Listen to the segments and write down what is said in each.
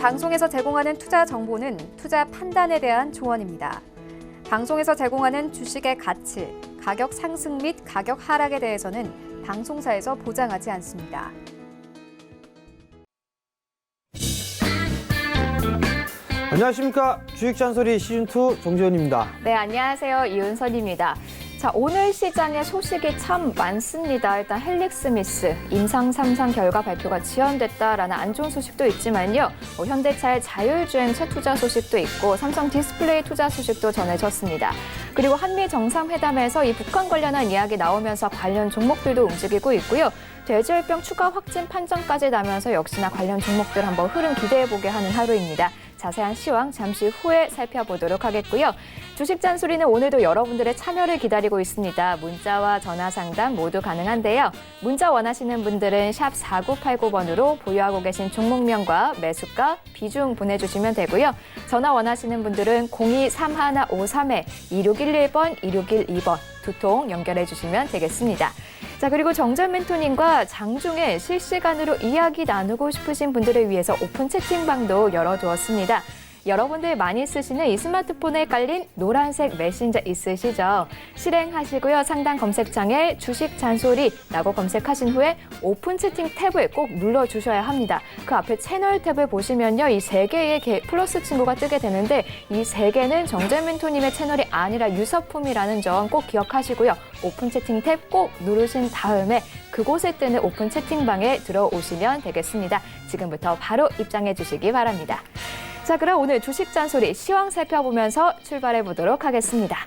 방송에서 제공하는 투자 정보는 투자 판단에 대한 조언입니다. 방송에서 제공하는 주식의 가치, 가격 상승 및 가격 하락에 대해서는 방송사에서 보장하지 않습니다. 안녕하십니까. 주식잔소리 시즌2 정재현입니다. 네, 안녕하세요. 이은선입니다. 자, 오늘 시장에 소식이 참 많습니다. 일단 헬릭스미스 임상 3상 결과 발표가 지연됐다라는 안 좋은 소식도 있지만요. 현대차의 자율주행 차 투자 소식도 있고 삼성 디스플레이 투자 소식도 전해졌습니다. 그리고 한미 정상회담에서 이 북한 관련한 이야기 나오면서 관련 종목들도 움직이고 있고요. 돼지열병 추가 확진 판정까지 나면서 역시나 관련 종목들 한번 흐름 기대해보게 하는 하루입니다. 자세한 시황 잠시 후에 살펴보도록 하겠고요. 주식 잔소리는 오늘도 여러분들의 참여를 기다리고 있습니다. 문자와 전화 상담 모두 가능한데요. 문자 원하시는 분들은 샵 4989번으로 보유하고 계신 종목명과 매수가, 비중 보내주시면 되고요. 전화 원하시는 분들은 023153-2611번, 2612번 두 통 연결해 주시면 되겠습니다. 자, 그리고 정전 멘토님과 장중에 실시간으로 이야기 나누고 싶으신 분들을 위해서 오픈 채팅방도 열어두었습니다. 여러분들 많이 쓰시는 이 스마트폰에 깔린 노란색 메신저 있으시죠? 실행하시고요. 상단 검색창에 주식 잔소리라고 검색하신 후에 오픈 채팅 탭을 꼭 눌러주셔야 합니다. 그 앞에 채널 탭을 보시면요. 이 3개의 플러스 친구가 뜨게 되는데 이 3개는 정전 멘토님의 채널이 아니라 유서품이라는 점 꼭 기억하시고요. 오픈 채팅 탭 꼭 누르신 다음에 그곳에 뜨는 오픈 채팅방에 들어오시면 되겠습니다. 지금부터 바로 입장해 주시기 바랍니다. 자, 그럼 오늘 주식 잔소리 시황 살펴보면서 출발해 보도록 하겠습니다.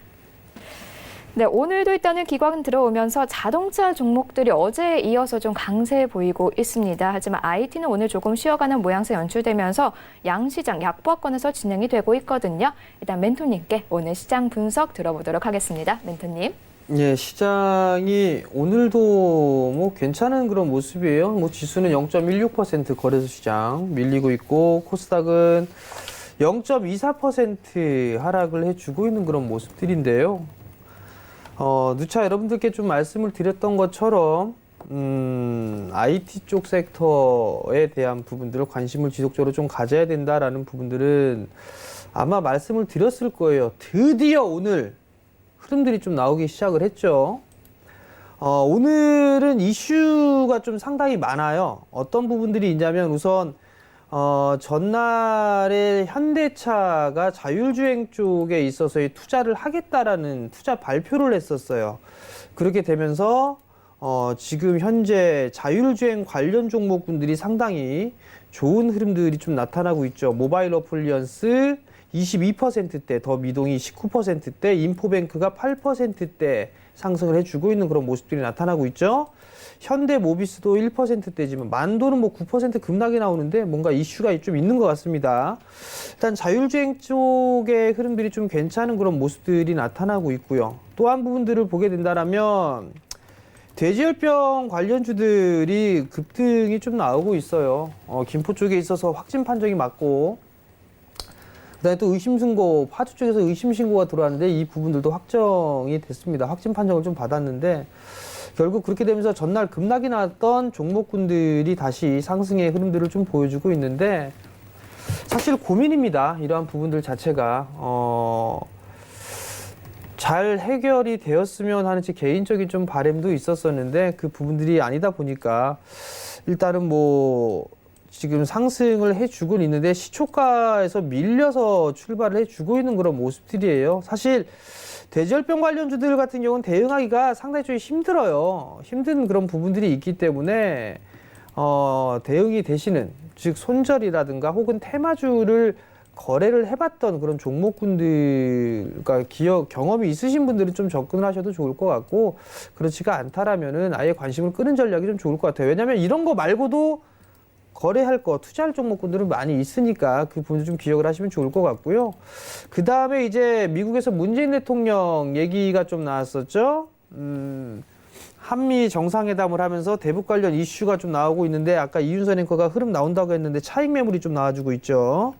네, 오늘도 일단은 기관 들어오면서 자동차 종목들이 어제에 이어서 좀 강세 보이고 있습니다. 하지만 IT는 오늘 조금 쉬어가는 모양새 연출되면서 양시장 약보합권에서 진행이 되고 있거든요. 일단 멘토님께 오늘 시장 분석 들어보도록 하겠습니다. 멘토님. 예, 시장이 오늘도 뭐 괜찮은 그런 모습이에요. 뭐 지수는 0.16% 거래소 시장 밀리고 있고 코스닥은 0.24% 하락을 해주고 있는 그런 모습들인데요. 누차 여러분들께 좀 말씀을 드렸던 것처럼 IT 쪽 섹터에 대한 부분들을 관심을 지속적으로 좀 가져야 된다라는 부분들은 아마 말씀을 드렸을 거예요. 드디어 오늘 흐름들이 좀 나오기 시작을 했죠. 오늘은 이슈가 좀 상당히 많아요. 어떤 부분들이 있냐면 우선 전날에 현대차가 자율주행 쪽에 있어서의 투자를 하겠다라는 투자 발표를 했었어요. 그렇게 되면서 지금 현재 자율주행 관련 종목군들이 상당히 좋은 흐름들이 좀 나타나고 있죠. 모바일 어플리언스 22%대, 더 미동이 19%대, 인포뱅크가 8%대 상승을 해주고 있는 그런 모습들이 나타나고 있죠. 현대모비스도 1%대지만 만도는 뭐 9% 급락이 나오는데 뭔가 이슈가 좀 있는 것 같습니다. 일단 자율주행 쪽의 흐름들이 좀 괜찮은 그런 모습들이 나타나고 있고요. 또 한 부분들을 보게 된다면 돼지열병 관련주들이 급등이 좀 나오고 있어요. 김포 쪽에 있어서 확진 판정이 맞고 그다음에 또 의심신고, 파주 쪽에서 의심신고가 들어왔는데 이 부분들도 확정이 됐습니다. 확진 판정을 좀 받았는데 결국 그렇게 되면서 전날 급락이 나왔던 종목군들이 다시 상승의 흐름들을 좀 보여주고 있는데 사실 고민입니다. 이러한 부분들 자체가 잘 해결이 되었으면 하는 제 개인적인 좀 바람도 있었었는데 그 부분들이 아니다 보니까 일단은 뭐 지금 상승을 해주고 있는데 시초가에서 밀려서 출발을 해주고 있는 그런 모습들이에요. 사실 돼지열병 관련주들 같은 경우는 대응하기가 상당히 좀 힘들어요. 힘든 그런 부분들이 있기 때문에 대응이 되시는 즉 손절이라든가 혹은 테마주를 거래를 해봤던 그런 종목군들과 경험이 있으신 분들은 좀 접근을 하셔도 좋을 것 같고 그렇지가 않다라면은 아예 관심을 끄는 전략이 좀 좋을 것 같아요. 왜냐하면 이런 거 말고도 거래할 거, 투자할 종목군들은 많이 있으니까 그 부분 좀 기억을 하시면 좋을 것 같고요. 그 다음에 이제 미국에서 문재인 대통령 얘기가 좀 나왔었죠. 한미 정상회담을 하면서 대북 관련 이슈가 좀 나오고 있는데 아까 이윤선 앵커가 흐름 나온다고 했는데 차익 매물이 좀 나와주고 있죠.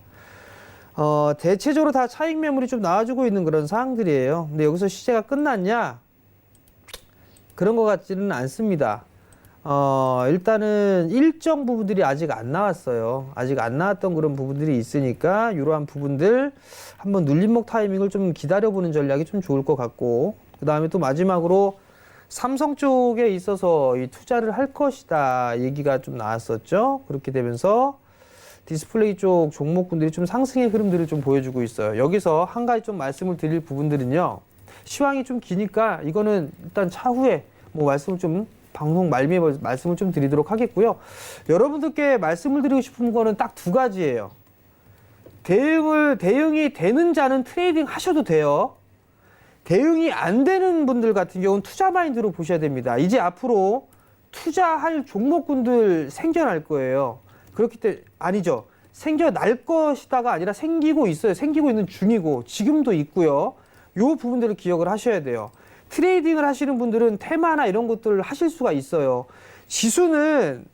대체적으로 다 차익 매물이 좀 나와주고 있는 그런 상황들이에요. 근데 여기서 시세가 끝났냐? 그런 것 같지는 않습니다. 일단은 일정 부분들이 아직 안 나왔어요. 아직 안 나왔던 그런 부분들이 있으니까 이러한 부분들 한번 눌림목 타이밍을 좀 기다려보는 전략이 좀 좋을 것 같고, 그 다음에 또 마지막으로 삼성 쪽에 있어서 이 투자를 할 것이다 얘기가 좀 나왔었죠. 그렇게 되면서 디스플레이 쪽 종목군들이 좀 상승의 흐름들을 좀 보여주고 있어요. 여기서 한 가지 좀 말씀을 드릴 부분들은요. 시황이 좀 기니까 이거는 일단 차후에 뭐 말씀을 좀 방송 말미에 말씀을 좀 드리도록 하겠고요. 여러분들께 말씀을 드리고 싶은 거는 딱 두 가지예요. 대응이 되는 자는 트레이딩 하셔도 돼요. 대응이 안 되는 분들 같은 경우는 투자 마인드로 보셔야 됩니다. 이제 앞으로 투자할 종목군들 생겨날 거예요. 그렇기 때문에 아니죠. 생겨날 것이다가 아니라 생기고 있어요. 생기고 있는 중이고 지금도 있고요. 요 부분들을 기억을 하셔야 돼요. 트레이딩을 하시는 분들은 테마나 이런 것들을 하실 수가 있어요. 지수는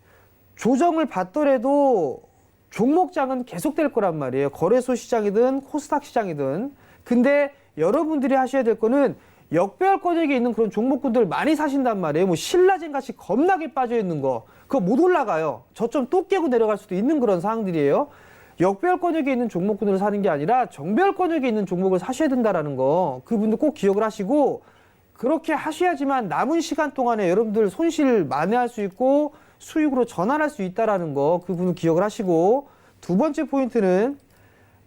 조정을 받더라도 종목장은 계속될 거란 말이에요. 거래소 시장이든 코스닥 시장이든. 근데 여러분들이 하셔야 될 거는 역배열권역에 있는 그런 종목군들 많이 사신단 말이에요. 뭐 신라젠 같이 겁나게 빠져 있는 거 그거 못 올라가요. 저점 또 깨고 내려갈 수도 있는 그런 상황들이에요. 역배열권역에 있는 종목군을 사는 게 아니라 정배열권역에 있는 종목을 사셔야 된다라는 거 그분들 꼭 기억을 하시고, 그렇게 하셔야지만 남은 시간 동안에 여러분들 손실 만회할 수 있고 수익으로 전환할 수 있다라는 거 그분을 기억을 하시고, 두 번째 포인트는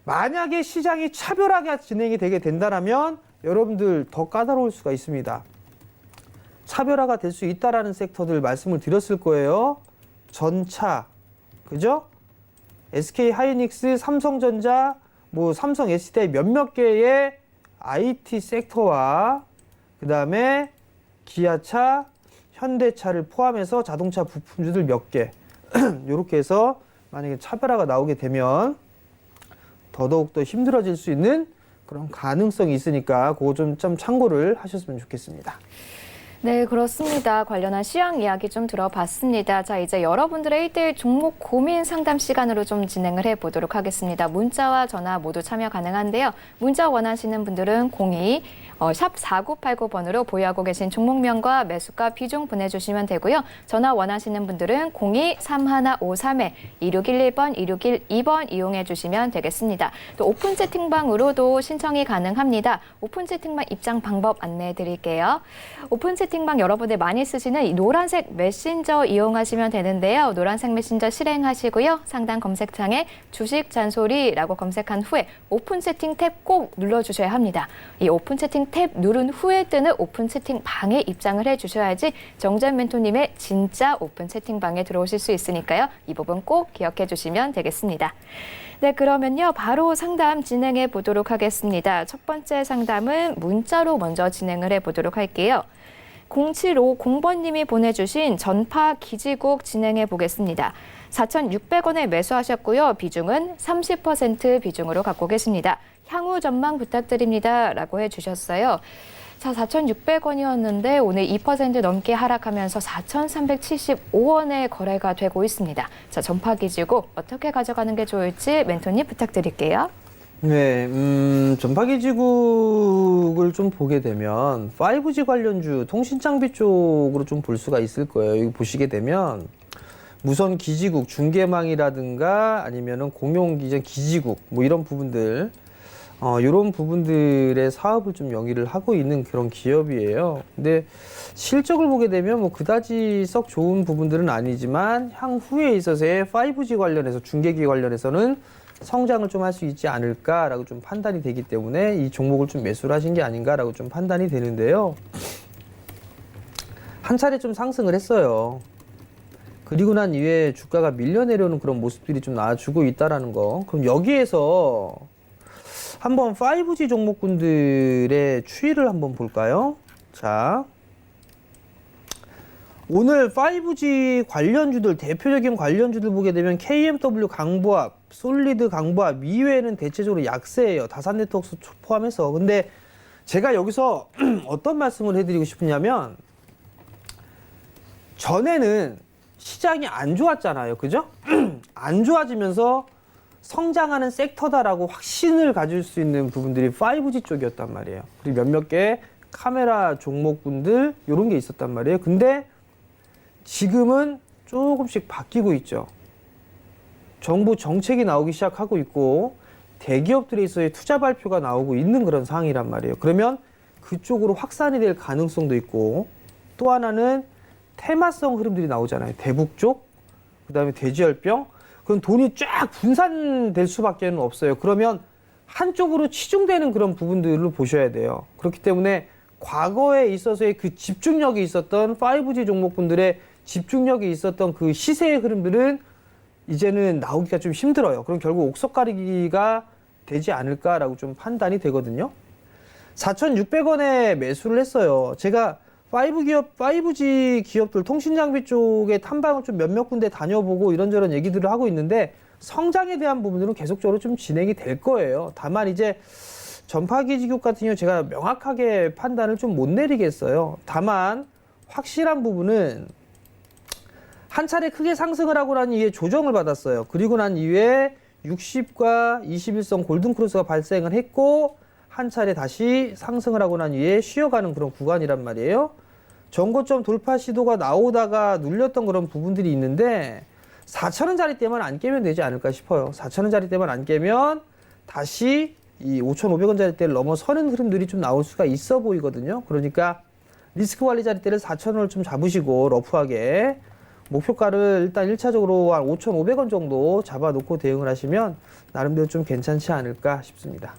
만약에 시장이 차별하게 진행이 되게 된다면 여러분들 더 까다로울 수가 있습니다. 차별화가 될 수 있다라는 섹터들 말씀을 드렸을 거예요. 전차, 그죠? SK 하이닉스, 삼성전자, 뭐 삼성 SDI 몇몇 개의 IT 섹터와 그 다음에 기아차, 현대차를 포함해서 자동차 부품주들 몇 개 이렇게 해서 만약에 차별화가 나오게 되면 더더욱 더 힘들어질 수 있는 그런 가능성이 있으니까 그거 좀 참고를 하셨으면 좋겠습니다. 네, 그렇습니다. 관련한 시황 이야기 좀 들어봤습니다. 자, 이제 여러분들의 1대1 종목 고민 상담 시간으로 좀 진행을 해보도록 하겠습니다. 문자와 전화 모두 참여 가능한데요. 문자 원하시는 분들은 샵 4989번으로 보유하고 계신 종목명과 매수가 비중 보내주시면 되고요. 전화 원하시는 분들은 02-3153-2611번, 2612번 이용해 주시면 되겠습니다. 또 오픈 채팅방으로도 신청이 가능합니다. 오픈 채팅방 입장 방법 안내해 드릴게요. 오픈 채팅방 여러분들 많이 쓰시는 이 노란색 메신저 이용하시면 되는데요. 노란색 메신저 실행하시고요. 상단 검색창에 주식 잔소리라고 검색한 후에 오픈 채팅 탭 꼭 눌러주셔야 합니다. 이 오픈 채팅 탭 누른 후에 뜨는 오픈 채팅방에 입장을 해주셔야지 정전 멘토님의 진짜 오픈 채팅방에 들어오실 수 있으니까요. 이 부분 꼭 기억해 주시면 되겠습니다. 네, 그러면요. 바로 상담 진행해 보도록 하겠습니다. 첫 번째 상담은 문자로 먼저 진행을 해 보도록 할게요. 0750번님이 보내주신 전파 기지국 진행해 보겠습니다. 4,600원에 매수하셨고요. 비중은 30% 비중으로 갖고 계십니다. 향후 전망 부탁드립니다. 라고 해주셨어요. 자, 4,600원이었는데 오늘 2% 넘게 하락하면서 4,375원에 거래가 되고 있습니다. 자, 전파 기지국 어떻게 가져가는 게 좋을지 멘토님 부탁드릴게요. 네, 전파기지국을 좀 보게 되면 5G 관련주 통신장비 쪽으로 좀 볼 수가 있을 거예요. 여기 보시게 되면 무선 기지국, 중계망이라든가 아니면은 공용기전 기지국 뭐 이런 부분들, 이런 부분들의 사업을 좀 영위를 하고 있는 그런 기업이에요. 근데 실적을 보게 되면 뭐 그다지 썩 좋은 부분들은 아니지만 향후에 있어서의 5G 관련해서 중계기 관련해서는 성장을 좀 할 수 있지 않을까라고 좀 판단이 되기 때문에 이 종목을 좀 매수를 하신 게 아닌가라고 좀 판단이 되는데요. 한 차례 좀 상승을 했어요. 그리고 난 이후에 주가가 밀려 내려오는 그런 모습들이 좀 나와주고 있다라는 거. 그럼 여기에서 한번 5G 종목군들의 추이를 한번 볼까요? 자, 오늘 5G 관련주들, 대표적인 관련주들 보게 되면 KMW 강보합, 솔리드 강보합 이외에는 대체적으로 약세예요. 다산 네트워크 포함해서. 근데 제가 여기서 어떤 말씀을 해드리고 싶으냐면, 전에는 시장이 안 좋았잖아요. 그죠? 안 좋아지면서 성장하는 섹터다라고 확신을 가질 수 있는 부분들이 5G 쪽이었단 말이에요. 그리고 몇몇 개의 카메라 종목군들 이런 게 있었단 말이에요. 근데 지금은 조금씩 바뀌고 있죠. 정부 정책이 나오기 시작하고 있고 대기업들에서의 투자 발표가 나오고 있는 그런 상황이란 말이에요. 그러면 그쪽으로 확산이 될 가능성도 있고 또 하나는 테마성 흐름들이 나오잖아요. 대북 쪽, 그다음에 돼지열병. 그럼 돈이 쫙 분산될 수밖에 없어요. 그러면 한쪽으로 치중되는 그런 부분들을 보셔야 돼요. 그렇기 때문에 과거에 있어서의 그 집중력이 있었던 5G 종목분들의 집중력이 있었던 그 시세의 흐름들은 이제는 나오기가 좀 힘들어요. 그럼 결국 옥석 가리기가 되지 않을까라고 좀 판단이 되거든요. 4,600원에 매수를 했어요. 제가 5G 기업들 통신장비 쪽에 탐방을 좀 몇몇 군데 다녀보고 이런저런 얘기들을 하고 있는데 성장에 대한 부분들은 계속적으로 좀 진행이 될 거예요. 다만 이제 전파기지국 같은 경우 제가 명확하게 판단을 좀 못 내리겠어요. 다만 확실한 부분은 한 차례 크게 상승을 하고 난 이후에 조정을 받았어요. 그리고 난 이후에 60과 21선 골든크로스가 발생을 했고 한 차례 다시 상승을 하고 난 이후에 쉬어가는 그런 구간이란 말이에요. 전고점 돌파 시도가 나오다가 눌렸던 그런 부분들이 있는데 4,000원짜리대만 안 깨면 되지 않을까 싶어요. 4,000원짜리대만 안 깨면 다시 이 5,500원짜리대를 넘어서는 흐름들이 좀 나올 수가 있어 보이거든요. 그러니까 리스크 관리 자리대를 4,000원을 좀 잡으시고 러프하게 목표가를 일단 1차적으로 한 5,500원 정도 잡아놓고 대응을 하시면 나름대로 좀 괜찮지 않을까 싶습니다.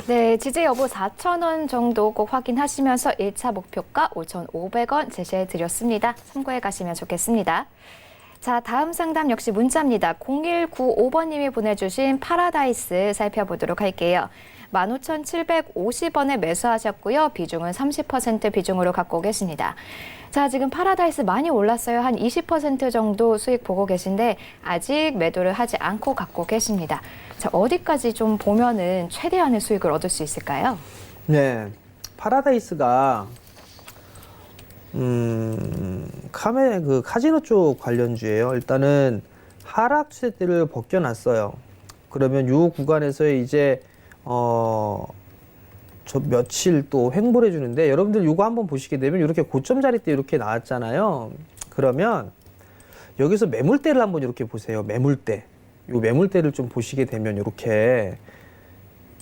네, 지지 여부 4,000원 정도 꼭 확인하시면서 1차 목표가 5,500원 제시해 드렸습니다. 참고해 가시면 좋겠습니다. 자, 다음 상담 역시 문자입니다. 0195번님이 보내주신 파라다이스 살펴보도록 할게요. 15,750원에 매수하셨고요. 비중은 30% 비중으로 갖고 계십니다. 자, 지금 파라다이스 많이 올랐어요. 한 20% 정도 수익 보고 계신데 아직 매도를 하지 않고 갖고 계십니다. 자, 어디까지 좀 보면은 최대한의 수익을 얻을 수 있을까요? 네, 파라다이스가 카지노 쪽 관련주예요. 일단은 하락 추세대를 벗겨놨어요. 그러면 요 구간에서의 이제 저 며칠 또 횡보를 해주는데 여러분들 요거 한번 보시게 되면 이렇게 고점 자리 때 이렇게 나왔잖아요. 그러면 여기서 매물대를 한번 이렇게 보세요. 매물대. 요 매물대를 좀 보시게 되면 이렇게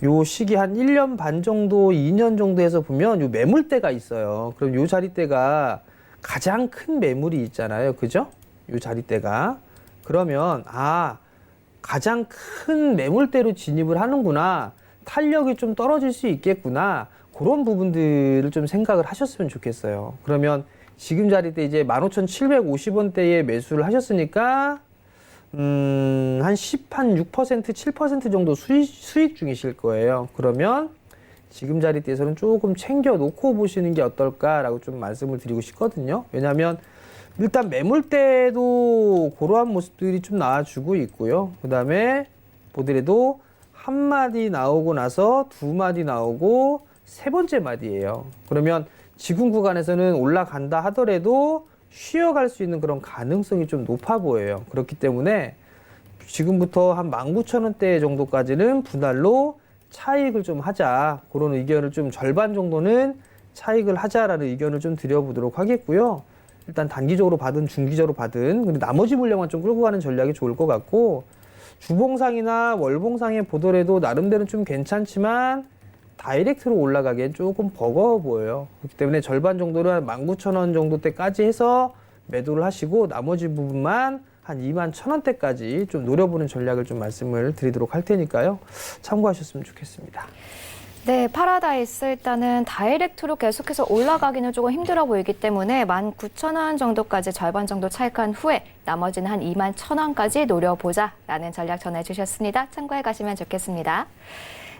요 시기 한 1년 반 정도, 2년 정도 해서 보면 요 매물대가 있어요. 그럼 요 자리대가 가장 큰 매물이 있잖아요. 그죠? 요 자리대가. 그러면 가장 큰 매물대로 진입을 하는구나. 탄력이 좀 떨어질 수 있겠구나. 그런 부분들을 좀 생각을 하셨으면 좋겠어요. 그러면 지금 자리대 이제 15,750원대에 매수를 하셨으니까 한 6%, 7% 정도 수익 중이실 거예요. 그러면 지금 자리대에서는 조금 챙겨 놓고 보시는 게 어떨까라고 좀 말씀을 드리고 싶거든요. 왜냐하면 일단 매물대도 그러한 모습들이 좀 나와주고 있고요. 그 다음에 보더라도 한 마디 나오고 나서 두 마디 나오고 세 번째 마디예요. 그러면 지금 구간에서는 올라간다 하더라도 쉬어갈 수 있는 그런 가능성이 좀 높아 보여요. 그렇기 때문에 지금부터 한 19,000원대 정도까지는 분할로 차익을 좀 하자. 그런 의견을 좀 절반 정도는 차익을 하자라는 의견을 좀 드려보도록 하겠고요. 일단 단기적으로 받은 중기적으로 받은 근데 나머지 물량만 좀 끌고 가는 전략이 좋을 것 같고 주봉상이나 월봉상에 보더라도 나름대로 좀 괜찮지만 다이렉트로 올라가기엔 조금 버거워 보여요. 그렇기 때문에 절반 정도는 19,000원 정도 때까지 해서 매도를 하시고 나머지 부분만 한 21,000원대까지 좀 노려보는 전략을 좀 말씀을 드리도록 할 테니까요. 참고하셨으면 좋겠습니다. 네, 파라다이스 일단은 다이렉트로 계속해서 올라가기는 조금 힘들어 보이기 때문에 19,000원 정도까지 절반 정도 차익한 후에 나머지는 한 21,000원까지 노려보자라는 전략 전해주셨습니다. 참고해 가시면 좋겠습니다.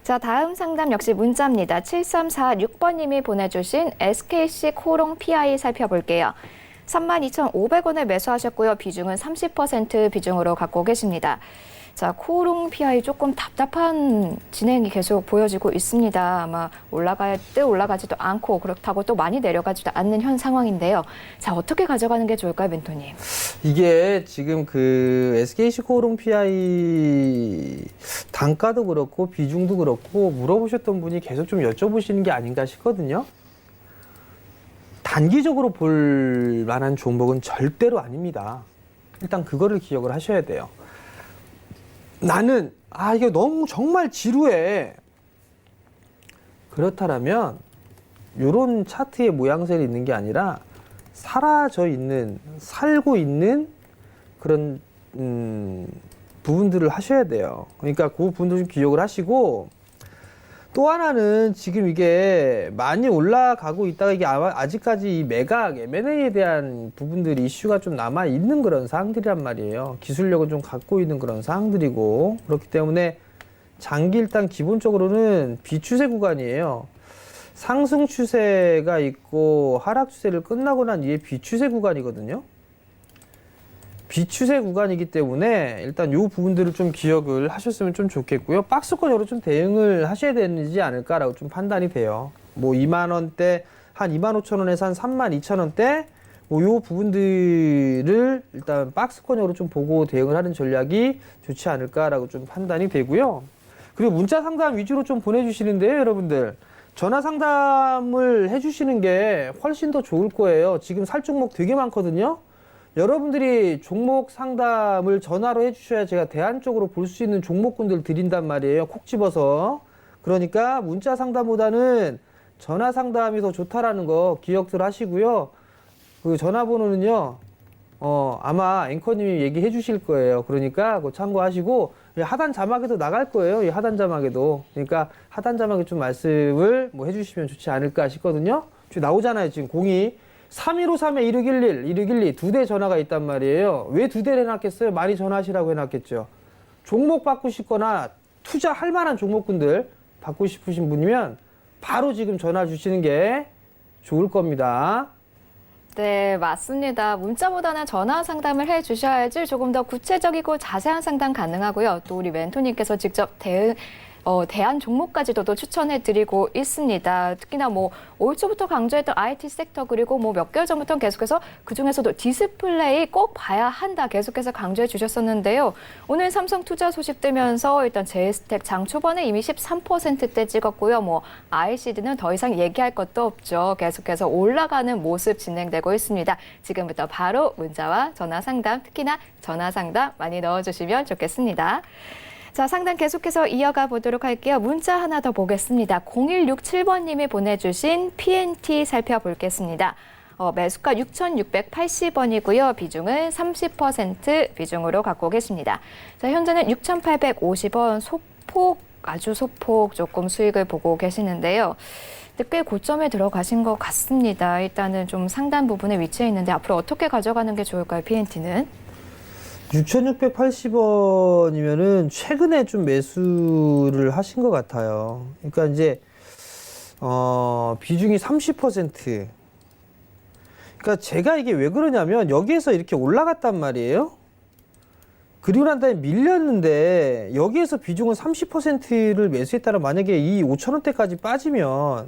자, 다음 상담 역시 문자입니다. 7346번님이 보내주신 SKC 코롱 PI 살펴볼게요. 32,500원에 매수하셨고요. 비중은 30% 비중으로 갖고 계십니다. 자, 코롱 PI 조금 답답한 진행이 계속 보여지고 있습니다. 아마 올라갈 때 올라가지도 않고 그렇다고 또 많이 내려가지도 않는 현 상황인데요. 자, 어떻게 가져가는 게 좋을까요, 멘토님? 이게 지금 그 SKC 코롱 PI 단가도 그렇고 비중도 그렇고 물어보셨던 분이 계속 좀 여쭤보시는 게 아닌가 싶거든요. 단기적으로 볼 만한 종목은 절대로 아닙니다. 일단 그거를 기억을 하셔야 돼요. 나는 이게 너무 정말 지루해. 그렇다면 이런 차트의 모양새를 있는 게 아니라 사라져 있는, 살고 있는 그런 부분들을 하셔야 돼요. 그러니까 그 부분도 좀 기억을 하시고, 또 하나는 지금 이게 많이 올라가고 있다가 이게 아직까지 이 매각, M&A에 대한 부분들이 이슈가 좀 남아 있는 그런 사항들이란 말이에요. 기술력은 좀 갖고 있는 그런 사항들이고, 그렇기 때문에 장기 일단 기본적으로는 비추세 구간이에요. 상승 추세가 있고 하락 추세를 끝나고 난 이후에 비추세 구간이거든요. 비추세 구간이기 때문에 일단 요 부분들을 좀 기억을 하셨으면 좀 좋겠고요. 박스권으로 좀 대응을 하셔야 되지 않을까라고 좀 판단이 돼요. 뭐 2만 원대, 한 2만 5천 원에서 한 3만 2천 원대, 뭐 요 부분들을 일단 박스권으로 좀 보고 대응을 하는 전략이 좋지 않을까라고 좀 판단이 되고요. 그리고 문자 상담 위주로 좀 보내주시는데요, 여러분들. 전화 상담을 해주시는 게 훨씬 더 좋을 거예요. 지금 살 종목 되게 많거든요. 여러분들이 종목 상담을 전화로 해주셔야 제가 대안적으로 볼 수 있는 종목군들 드린단 말이에요. 콕 집어서. 그러니까 문자 상담보다는 전화 상담이 더 좋다라는 거 기억들 하시고요. 그 전화번호는요, 아마 앵커님이 얘기해 주실 거예요. 그러니까 그거 참고하시고, 하단 자막에도 나갈 거예요. 이 하단 자막에도. 그러니까 하단 자막에 좀 말씀을 뭐 해주시면 좋지 않을까 싶거든요. 지금 나오잖아요. 지금 02-3153-1611, 1612 두 대 전화가 있단 말이에요. 왜 두 대를 해놨겠어요? 많이 전화하시라고 해놨겠죠. 종목 바꾸시거나 투자할 만한 종목군들 받고 싶으신 분이면 바로 지금 전화 주시는 게 좋을 겁니다. 네, 맞습니다. 문자보다는 전화 상담을 해주셔야지 조금 더 구체적이고 자세한 상담 가능하고요. 또 우리 멘토님께서 직접 대안 종목까지도 또 추천해드리고 있습니다. 특히나 뭐 올 초부터 강조했던 IT 섹터 그리고 뭐 몇 개월 전부터 계속해서 그중에서도 디스플레이 꼭 봐야 한다 계속해서 강조해 주셨었는데요. 오늘 삼성투자 소식 뜨면서 일단 제이스텍 장 초반에 이미 13%대 찍었고요. 뭐 ICD는 더 이상 얘기할 것도 없죠. 계속해서 올라가는 모습 진행되고 있습니다. 지금부터 바로 문자와 전화 상담, 특히나 전화 상담 많이 넣어주시면 좋겠습니다. 자, 상담 계속해서 이어가 보도록 할게요. 문자 하나 더 보겠습니다. 0167번님이 보내주신 PNT 살펴보겠습니다. 매수가 6,680원이고요. 비중은 30% 비중으로 갖고 계십니다. 자, 현재는 6,850원 소폭, 아주 소폭 조금 수익을 보고 계시는데요. 꽤 고점에 들어가신 것 같습니다. 일단은 좀 상단 부분에 위치해 있는데 앞으로 어떻게 가져가는 게 좋을까요, PNT는? 6,680원이면은 최근에 좀 매수를 하신 것 같아요. 그러니까 이제 비중이 30%. 그러니까 제가 이게 왜 그러냐면 여기에서 이렇게 올라갔단 말이에요. 그리고 난 다음에 밀렸는데 여기에서 비중은 30%를 매수했다라 만약에 이 5,000원대까지 빠지면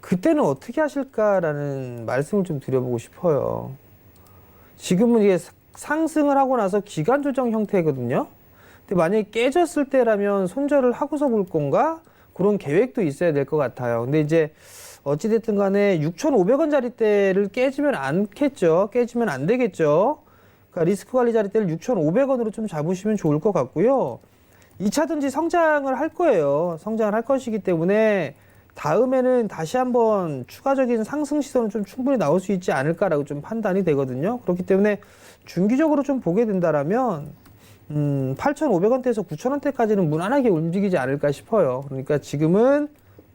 그때는 어떻게 하실까라는 말씀을 좀 드려보고 싶어요. 지금은 이게 상승을 하고 나서 기간 조정 형태거든요. 근데 만약에 깨졌을 때라면 손절을 하고서 볼 건가? 그런 계획도 있어야 될 것 같아요. 근데 이제 어찌됐든 간에 6,500원짜리 대를 깨지면 않겠죠. 깨지면 안 되겠죠. 그러니까 리스크 관리 자리대를 6,500원으로 좀 잡으시면 좋을 것 같고요. 2차든지 성장을 할 거예요. 성장을 할 것이기 때문에 다음에는 다시 한번 추가적인 상승 시선은 좀 충분히 나올 수 있지 않을까라고 좀 판단이 되거든요. 그렇기 때문에 중기적으로 좀 보게 된다라면 8,500원대에서 9,000원대까지는 무난하게 움직이지 않을까 싶어요. 그러니까 지금은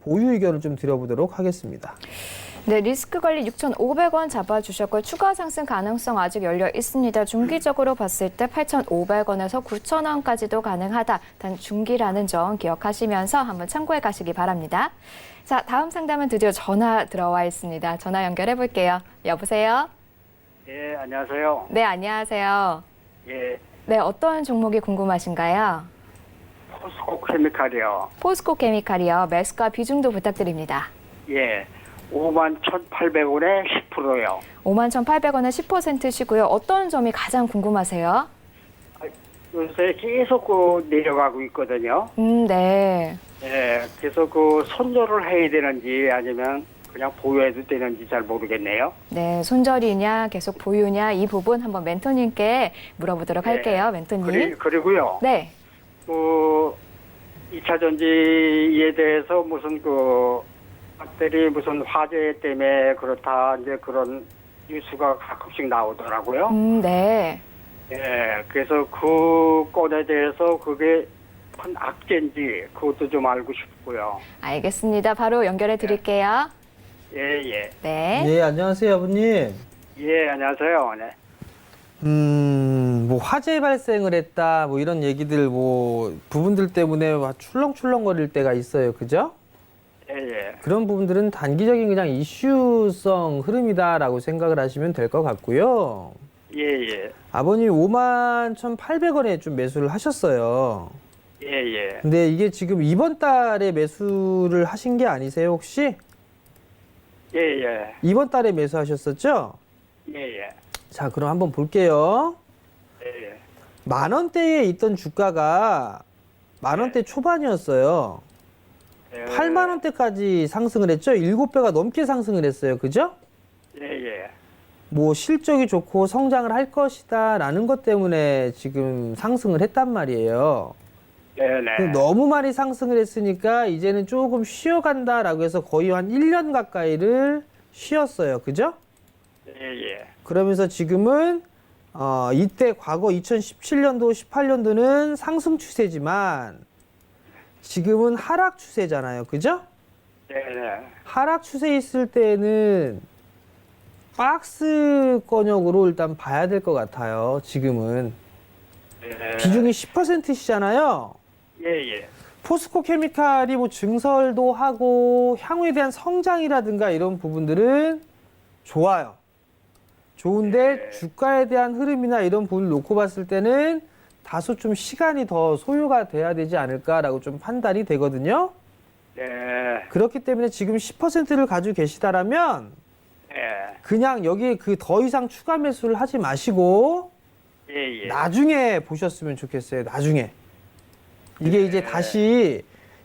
보유 의견을 좀 드려보도록 하겠습니다. 네, 리스크 관리 6,500원 잡아주셨고 추가 상승 가능성 아직 열려 있습니다. 중기적으로 봤을 때 8,500원에서 9,000원까지도 가능하다. 단 중기라는 점 기억하시면서 한번 참고해 가시기 바랍니다. 자, 다음 상담은 드디어 전화 들어와 있습니다. 전화 연결해 볼게요. 여보세요? 예, 안녕하세요. 네, 안녕하세요. 예, 네, 어떤 종목이 궁금하신가요? 포스코 케미칼이요. 포스코 케미칼이요. 매수가 비중도 부탁드립니다. 예, 51,800원에 10%요. 51,800원에 10%시고요. 어떤 점이 가장 궁금하세요? 요새 계속 내려가고 있거든요. 네. 예, 그래서 손절을 해야 되는지 아니면 그냥 보유해도 되는지 잘 모르겠네요. 네, 손절이냐 계속 보유냐 이 부분 한번 멘토님께 물어보도록 할게요. 멘토님. 그리고요. 네. 그 2차 전지에 대해서 무슨 그 배터리 무슨 화재 때문에 그렇다 이제 그런 뉴스가 가끔씩 나오더라고요. 네. 예, 그래서 그 건에 대해서 그게 큰 악재인지 그것도 좀 알고 싶고요. 알겠습니다. 바로 연결해 드릴게요. 예, 예. 네. 네, 안녕하세요, 아버님. 예, 안녕하세요. 네. 뭐 화재 발생을 했다, 뭐 이런 얘기들, 뭐 부분들 때문에 막 출렁출렁거릴 때가 있어요, 그죠? 예, 예. 그런 부분들은 단기적인 그냥 이슈성 흐름이다라고 생각을 하시면 될 것 같고요. 예, 예. 아버님 51,800원에 좀 매수를 하셨어요. 예, 예. 근데 이게 지금 이번 달에 매수를 하신 게 아니세요, 혹시? 예, 예. 이번 달에 매수하셨었죠? 예, 예. 자, 그럼 한번 볼게요. 예, 예. 10,000원대에 있던 주가가 10,000원대 초반이었어요. 예. 80,000원대까지 상승을 했죠? 7배가 넘게 상승을 했어요. 그죠? 예, 예. 뭐 실적이 좋고 성장을 할 것이다 라는 것 때문에 지금 상승을 했단 말이에요. 네, 네. 근데 너무 많이 상승을 했으니까 이제는 조금 쉬어간다라고 해서 거의 한 1년 가까이를 쉬었어요. 그죠? 예, 예. 그러면서 지금은 이때 과거 2017년도, 18년도는 상승 추세지만 지금은 하락 추세잖아요. 그죠? 네, 네. 하락 추세에 있을 때는 박스권역으로 일단 봐야 될 것 같아요. 지금은. 예. 비중이 10%시잖아요. 예, 예. 포스코 케미칼이 뭐 증설도 하고 향후에 대한 성장이라든가 이런 부분들은 좋아요. 좋은데 주가에 대한 흐름이나 이런 부분을 놓고 봤을 때는 다소 좀 시간이 더 소요가 돼야 되지 않을까라고 좀 판단이 되거든요. 네. 그렇기 때문에 지금 10%를 가지고 계시다라면 예. 그냥 여기 그 더 이상 추가 매수를 하지 마시고 예, 예. 나중에 보셨으면 좋겠어요. 나중에. 이게 이제 다시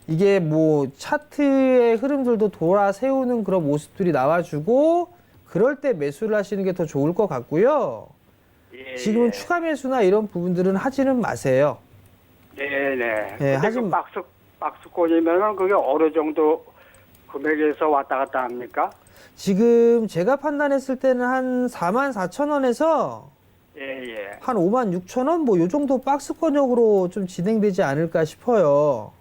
이게 뭐 차트의 흐름들도 돌아 세우는 그런 모습들이 나와주고 그럴 때 매수를 하시는 게 더 좋을 것 같고요. 예, 지금은 예. 추가 매수나 이런 부분들은 하지는 마세요. 네, 네. 예, 근데 그 박스권이면은 그게 어느 정도 금액에서 왔다 갔다 합니까? 지금 제가 판단했을 때는 한 44,000원에서 예, 예. 한 56,000원 뭐 요 정도 박스권역으로 좀 진행되지 않을까 싶어요.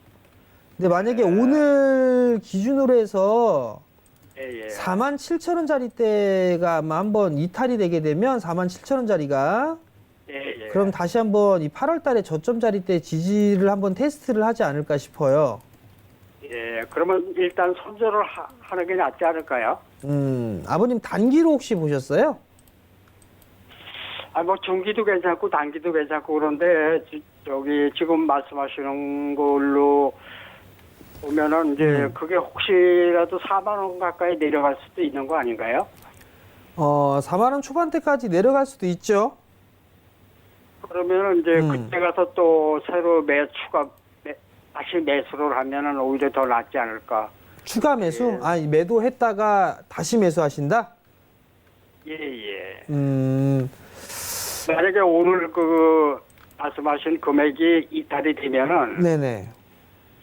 근데 만약에 오늘 기준으로 해서 예, 예. 47,000원짜리 때가 아마 한번 이탈이 되게 되면 47,000원짜리가 예, 예. 그럼 다시 한번 이 8월 달에 저점짜리 때 지지를 한번 테스트를 하지 않을까 싶어요. 예, 그러면 일단 손절을 하는 게 낫지 않을까요? 아버님 단기로 혹시 보셨어요? 아, 뭐 중기도 괜찮고 단기도 괜찮고 그런데 저기 지금 말씀하시는 걸로 보면은 이제 그게 혹시라도 4만 원 가까이 내려갈 수도 있는 거 아닌가요? 4만 원 초반대까지 내려갈 수도 있죠. 그러면은 이제 그때 가서 또 새로 다시 매수를 하면은 오히려 더 낫지 않을까? 추가 매수? 매도했다가 다시 매수하신다? 예, 예. 만약에 오늘 그 말씀하신 금액이 이탈이 되면은 네네.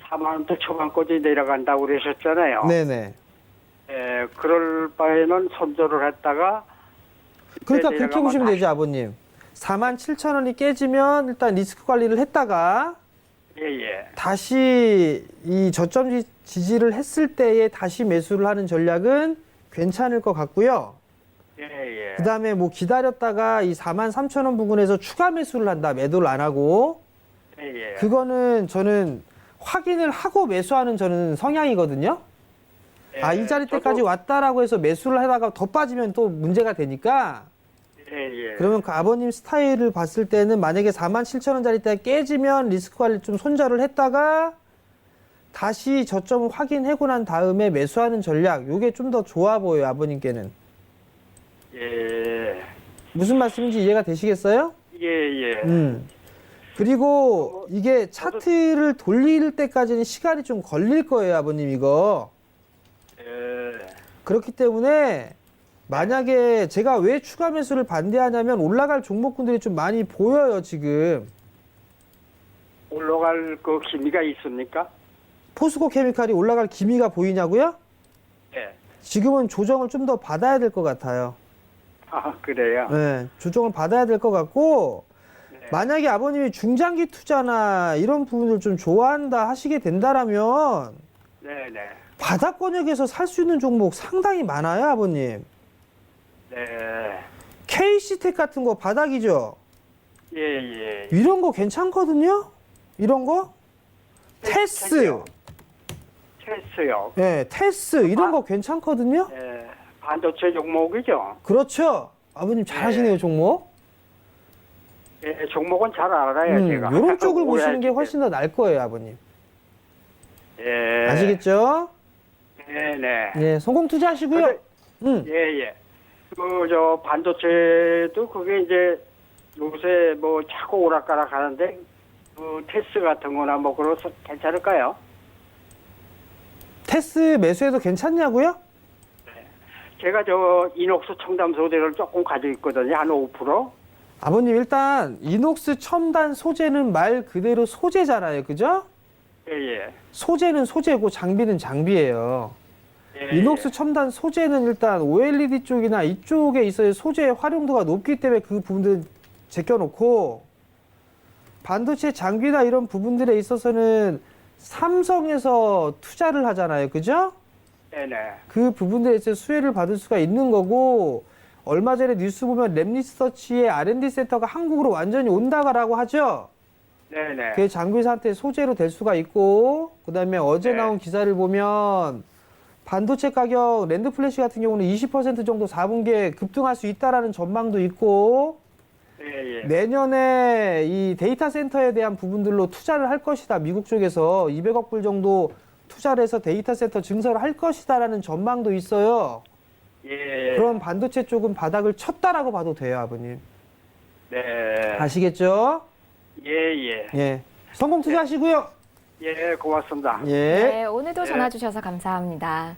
4만 원대 초반까지 내려간다고 그러셨잖아요. 네네. 예, 그럴 바에는 손절을 했다가 그러니까 네, 그렇게 내려가면 보시면 다시- 되죠, 아버님. 47,000원이 깨지면 일단 리스크 관리를 했다가 예, 예. 다시 이 저점 지지를 했을 때에 다시 매수를 하는 전략은 괜찮을 것 같고요. 예, 예. 그 다음에 뭐 기다렸다가 이 43,000원 부근에서 추가 매수를 한다, 매도를 안 하고. 예, 예. 그거는 저는 확인을 하고 매수하는 저는 성향이거든요. 예, 이 자리 때까지 저도- 왔다라고 해서 매수를 하다가 더 빠지면 또 문제가 되니까 예, 예. 그러면 그 아버님 스타일을 봤을 때는 만약에 47,000원짜리 때 깨지면 리스크 관리 좀 손절을 했다가 다시 저점을 확인하고 난 다음에 매수하는 전략, 요게 좀 더 좋아 보여요, 아버님께는. 예, 무슨 말씀인지 이해가 되시겠어요? 예, 예. 그리고 이게 차트를 돌릴 때까지는 시간이 좀 걸릴 거예요, 아버님 이거. 예. 그렇기 때문에 만약에 제가 왜 추가 매수를 반대하냐면 올라갈 종목군들이 좀 많이 보여요, 지금. 올라갈 그 기미가 있습니까? 포스코 케미칼이 올라갈 기미가 보이냐고요? 네. 지금은 조정을 좀 더 받아야 될 것 같아요. 아, 그래요? 네, 조정을 받아야 될 것 같고, 네. 만약에 아버님이 중장기 투자나 이런 부분을 좀 좋아한다 하시게 된다라면, 네네. 바닥권역에서 살 수 있는 종목 상당히 많아요, 아버님. 네. KC텍 같은 거 바닥이죠? 예, 예. 이런 거 괜찮거든요? 이런 거? 테스. 테스요. 네, 테스. 이런 거 괜찮거든요? 예. 반도체 종목이죠? 그렇죠. 아버님 잘하시네요, 종목. 예, 종목은 잘 알아요, 제가. 이런 쪽을 오래 보시는 게 했기 훨씬 더 나을 거예요, 아버님. 때문에. 예. 아시겠죠? 네네. 네, 성공 투자하시고요. 예, 예. 저 반도체도 그게 이제 요새 뭐 자꾸 오락가락 하는데 그 테스 같은 거나 뭐 그래서 괜찮을까요? 테스 매수해도 괜찮냐고요? 제가 저 이녹스 첨단 소재를 조금 가지고 있거든요. 한 5%. 아버님 일단 이녹스 첨단 소재는 말 그대로 소재잖아요. 그죠? 예, 예. 소재는 소재고 장비는 장비예요. 예, 이녹스 첨단 소재는 일단 OLED 쪽이나 이쪽에 있어야 소재의 활용도가 높기 때문에 그 부분들 제껴놓고 반도체 장비나 이런 부분들에 있어서는 삼성에서 투자를 하잖아요. 그죠? 네네. 그 부분들에 있어서 수혜를 받을 수가 있는 거고 얼마 전에 뉴스 보면 랩리서치의 R&D 센터가 한국으로 완전히 온다라고 하죠. 네네. 그게 장비사한테 소재로 될 수가 있고 그다음에 어제 네. 나온 기사를 보면 반도체 가격 랜드 플래시 같은 경우는 20% 정도 4분기에 급등할 수 있다라는 전망도 있고 예, 예. 내년에 이 데이터 센터에 대한 부분들로 투자를 할 것이다. 미국 쪽에서 200억 불 정도 투자를 해서 데이터 센터 증설을 할 것이다라는 전망도 있어요. 예. 그럼 반도체 쪽은 바닥을 쳤다라고 봐도 돼요, 아버님. 네. 아시겠죠? 예, 예. 예. 성공 투자하시고요. 예, 고맙습니다. 예. 네, 오늘도 전화 주셔서 감사합니다.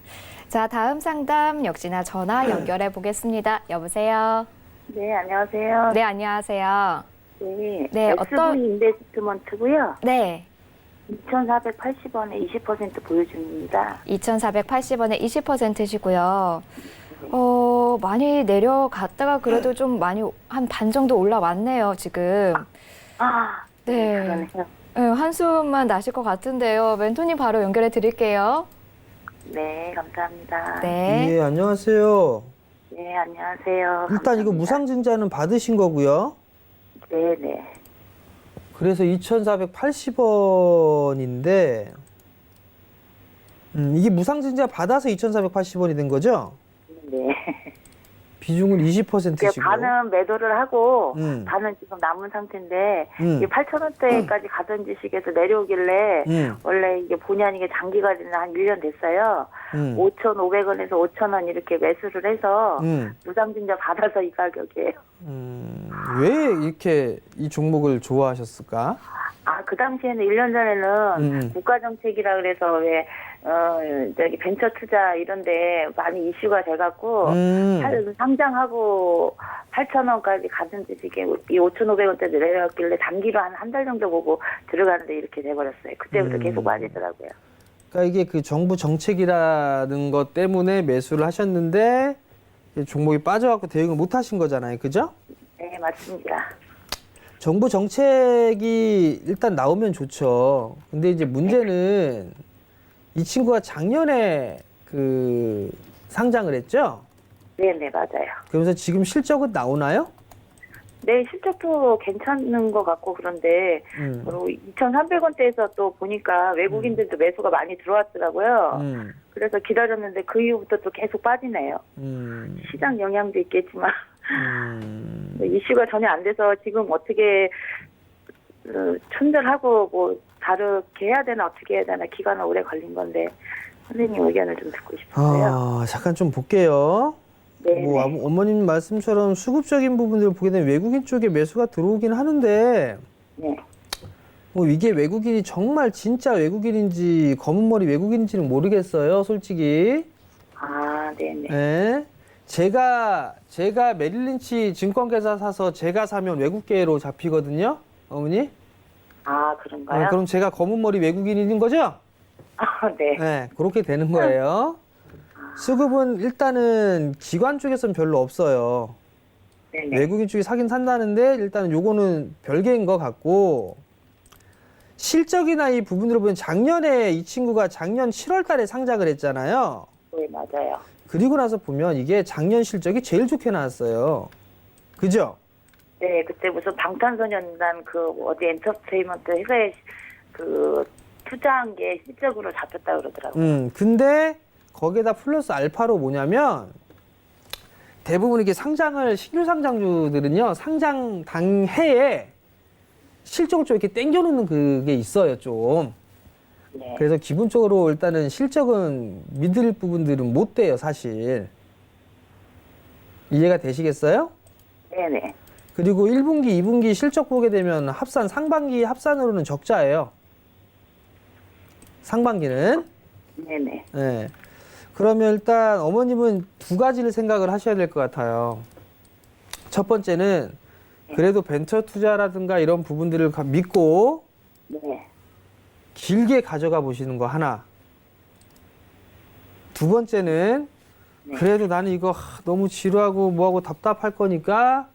자, 다음 상담 역시나 전화 연결해 보겠습니다. 여보세요. 네, 안녕하세요. 네, 안녕하세요. 네, 네, SV 인베스트먼트고요. 네, 2,480원에 20% 보유 중입니다. 2,480원에 20%시고요. 많이 내려갔다가 그래도 좀 많이 한 반 정도 올라왔네요, 지금. 아, 네. 그러네요. 네, 한숨만 나실 것 같은데요. 멘토님 바로 연결해 드릴게요. 네, 감사합니다. 네. 예, 안녕하세요. 네, 안녕하세요. 일단 이거 감사합니다. 무상증자는 받으신 거고요. 네, 네. 그래서 2,480원인데 이게 무상증자 받아서 2,480원이 된 거죠? 네. 비중은 이제 20%시고. 반은 매도를 하고 음. 반은 지금 남은 상태인데 음. 이게 8,000원대까지 가던 주식에서 내려오길래 원래 이게 본의 아니게 장기가 지는 한 1년 됐어요. 5,500원에서 5,000원 이렇게 매수를 해서 무상증자 받아서 이 가격이에요. 왜 이렇게 이 종목을 좋아하셨을까? 아, 그 당시에는 1년 전에는 국가정책이라 그래서 왜, 저기 벤처 투자 이런데 많이 이슈가 돼갖고, 상장하고 8,000원까지 가던 주식에 이 5,500원대 내려갔길래 단기로 한 달 정도 보고 들어가는데 이렇게 돼버렸어요. 그때부터 계속 빠지더라고요. 그러니까 이게 그 정부 정책이라는 것 때문에 매수를 하셨는데 종목이 빠져갖고 대응을 못 하신 거잖아요. 그죠? 네, 맞습니다. 정부 정책이 일단 나오면 좋죠. 근데 이제 문제는 이 친구가 작년에 그 상장을 했죠? 네네, 맞아요. 그러면서 지금 실적은 나오나요? 네, 실적도 괜찮은 것 같고 그런데 2,300원대에서 또 보니까 외국인들도 매수가 많이 들어왔더라고요. 그래서 기다렸는데 그 이후부터 또 계속 빠지네요. 시장 영향도 있겠지만 이슈가 전혀 안 돼서 지금 어떻게 손절하고 뭐 다르게 해야 되나 어떻게 해야 되나 기간은 오래 걸린 건데 선생님 의견을 좀 듣고 싶었어요. 잠깐 좀 볼게요. 네. 뭐 어머님 말씀처럼 수급적인 부분들을 보게 되면 외국인 쪽에 매수가 들어오긴 하는데 네. 뭐 이게 외국인이 정말 진짜 외국인인지 검은 머리 외국인인지는 모르겠어요, 솔직히. 아, 네네. 예. 제가 메릴린치 증권계좌 사서 제가 사면 외국계로 잡히거든요, 어머니. 아, 그런가요? 그럼 제가 검은 머리 외국인인 거죠? 아, 네. 네, 그렇게 되는 거예요. 수급은 일단은 기관 쪽에서는 별로 없어요. 네네. 외국인 쪽이 사긴 산다는데 일단은 요거는 별개인 것 같고, 실적이나 이 부분들을 보면 작년에 이 친구가 작년 7월 달에 상장을 했잖아요. 네, 맞아요. 그리고 나서 보면 이게 작년 실적이 제일 좋게 나왔어요. 그죠? 네, 그때 무슨 방탄소년단 그 어디 엔터테인먼트 회사에 그 투자한 게 실적으로 잡혔다 그러더라고요. 근데 거기에다 플러스 알파로 뭐냐면 대부분 이게 신규 상장주들은요, 상장 당해에 실적을 좀 이렇게 땡겨놓는 그게 있어요, 좀. 네. 그래서 기본적으로 일단은 실적은 믿을 부분들은 못 돼요, 사실. 이해가 되시겠어요? 네네. 그리고 1분기, 2분기 실적 보게 되면 상반기 합산으로는 적자예요. 상반기는. 네네. 네. 그러면 일단 어머님은 두 가지를 생각을 하셔야 될 것 같아요. 첫 번째는 그래도 벤처 투자라든가 이런 부분들을 믿고 네. 길게 가져가 보시는 거 하나. 두 번째는 그래도 나는 이거 너무 지루하고 뭐하고 답답할 거니까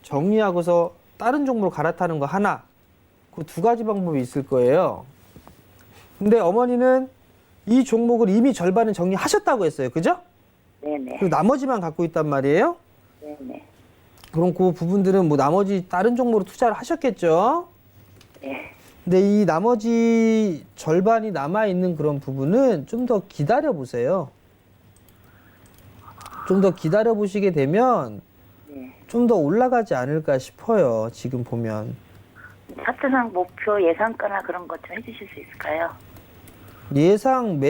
정리하고서 다른 종목으로 갈아타는 거 하나. 그 두 가지 방법이 있을 거예요. 근데 어머니는 이 종목을 이미 절반은 정리하셨다고 했어요. 그죠? 네네. 그리고 나머지만 갖고 있단 말이에요. 네네. 그럼 그 부분들은 뭐 나머지 다른 종목으로 투자를 하셨겠죠? 네. 근데 이 나머지 절반이 남아있는 그런 부분은 좀 더 기다려 보세요. 좀 더 기다려 보시게 되면 네. 좀 더 올라가지 않을까 싶어요. 지금 보면. 차트상 목표 예상가나 그런 것 좀 해주실 수 있을까요? 예상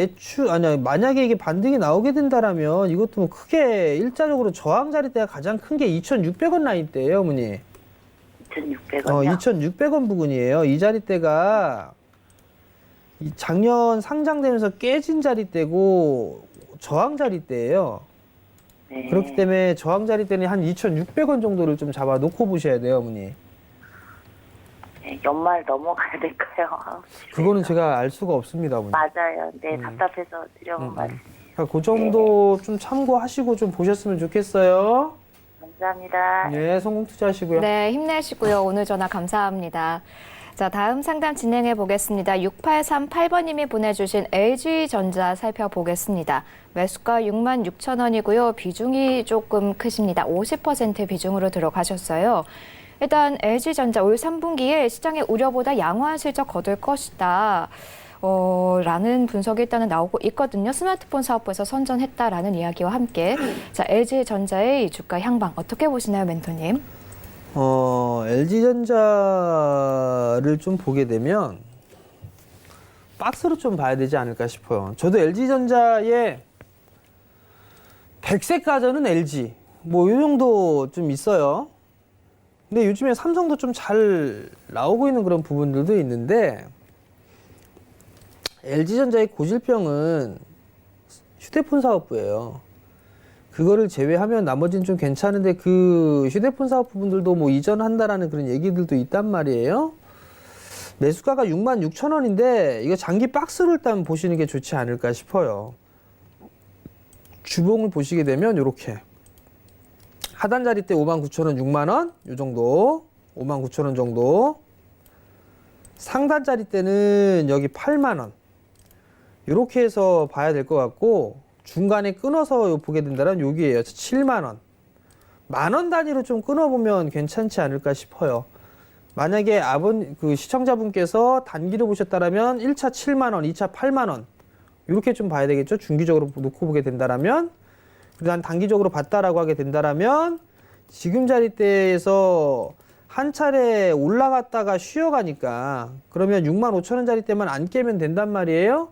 만약에 이게 반등이 나오게 된다라면 이것도 뭐 크게 일자적으로 저항 자리대가 가장 큰 게 2,600원 라인대예요, 어머니. 2,600원이요? 2,600원 부근이에요. 이 자리대가 작년 상장되면서 깨진 자리대고 저항 자리대예요. 네. 그렇기 때문에 저항 자리대는 한 2,600원 정도를 좀 잡아 놓고 보셔야 돼요, 어머니. 네, 연말 넘어가야 될까요? 그거는 제가 알 수가 없습니다, 어머니. 맞아요. 네, 답답해서 드려본 말씀. 그러니까 그 정도 좀 참고하시고 좀 보셨으면 좋겠어요. 감사합니다. 네, 성공 투자하시고요. 네, 힘내시고요. 오늘 전화 감사합니다. 자, 다음 상담 진행해 보겠습니다. 6838번님이 보내주신 LG전자 살펴보겠습니다. 매수가 66,000원이고요. 비중이 조금 크십니다. 50% 비중으로 들어가셨어요. 일단 LG전자 올 3분기에 시장의 우려보다 양호한 실적 거둘 것이다. 라는 분석이 일단은 나오고 있거든요. 스마트폰 사업부에서 선전했다라는 이야기와 함께. 자, LG전자의 주가 향방 어떻게 보시나요, 멘토님? LG전자를 좀 보게 되면 박스로 좀 봐야 되지 않을까 싶어요. 저도 LG전자의 백색 가전은 LG 뭐 이 정도 좀 있어요. 근데 요즘에 삼성도 좀 잘 나오고 있는 그런 부분들도 있는데 LG전자의 고질병은 휴대폰 사업부예요. 그거를 제외하면 나머지는 좀 괜찮은데 그 휴대폰 사업 부분들도 뭐 이전한다라는 그런 얘기들도 있단 말이에요. 매수가가 66,000원인데 이거 장기 박스로 일단 보시는 게 좋지 않을까 싶어요. 주봉을 보시게 되면 이렇게 하단 자리 때 59,000원, 6만원 요 정도, 59,000원 정도. 상단 자리 때는 여기 8만원 이렇게 해서 봐야 될 것 같고 중간에 끊어서 보게 된다면 여기에요. 7만원. 만원 단위로 좀 끊어보면 괜찮지 않을까 싶어요. 만약에 그 시청자분께서 단기로 보셨다면 1차 7만원, 2차 8만원. 이렇게 좀 봐야 되겠죠. 중기적으로 놓고 보게 된다면. 그리고 한 단기적으로 봤다라고 하게 된다면 지금 자리대에서 한 차례 올라갔다가 쉬어가니까 그러면 65,000원 자리대만 안 깨면 된단 말이에요.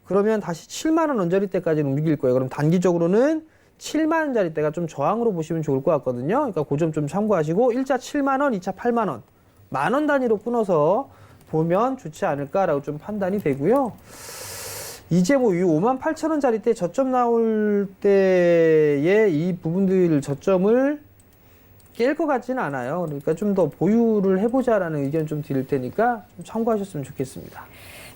그러면 다시 7만원 언저리 때까지는 움직일 거예요. 그럼 단기적으로는 7만원 자리대가 좀 저항으로 보시면 좋을 것 같거든요. 그러니까 그 점 좀 참고하시고 1차 7만원, 2차 8만원 만원 단위로 끊어서 보면 좋지 않을까라고 좀 판단이 되고요. 이제 뭐 이 58,000원짜리 저점 나올 때에 이 부분들 저점을 깰 것 같지는 않아요. 그러니까 좀 더 보유를 해보자라는 의견 좀 드릴 테니까 좀 참고하셨으면 좋겠습니다.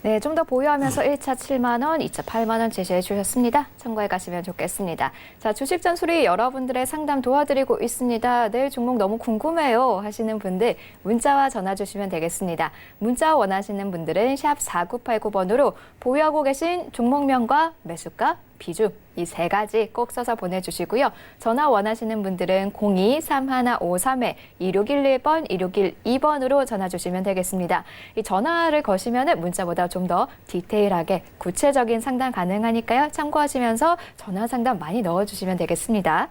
네, 좀 더 보유하면서 1차 7만 원, 2차 8만 원 제시해 주셨습니다. 참고해 가시면 좋겠습니다. 자, 주식 전술이 여러분들의 상담 도와드리고 있습니다. 내일 종목 너무 궁금해요 하시는 분들 문자와 전화 주시면 되겠습니다. 문자 원하시는 분들은 샵 4989번으로 보유하고 계신 종목명과 매수가, 비중 이 세 가지 꼭 써서 보내주시고요. 전화 원하시는 분들은 02-3153-2611번, 2612번으로 전화 주시면 되겠습니다. 이 전화를 거시면 문자보다 좀 더 디테일하게 구체적인 상담 가능하니까요. 참고하시면서 전화 상담 많이 넣어주시면 되겠습니다.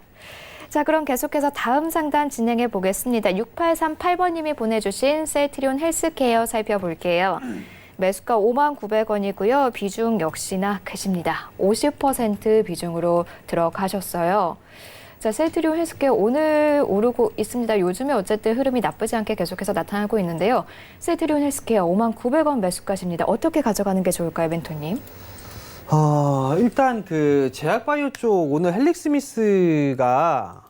자, 그럼 계속해서 다음 상담 진행해 보겠습니다. 6838번님이 보내주신 셀트리온 헬스케어 살펴볼게요. 매수가 59,900원이고요. 비중 역시나 크십니다. 50% 비중으로 들어가셨어요. 자, 셀트리온 헬스케어 오늘 오르고 있습니다. 요즘에 어쨌든 흐름이 나쁘지 않게 계속해서 나타나고 있는데요. 셀트리온 헬스케어 59,900원 매수가십니다. 어떻게 가져가는 게 좋을까요, 멘토님? 일단 그 제약바이오 쪽 오늘 헬릭스미스가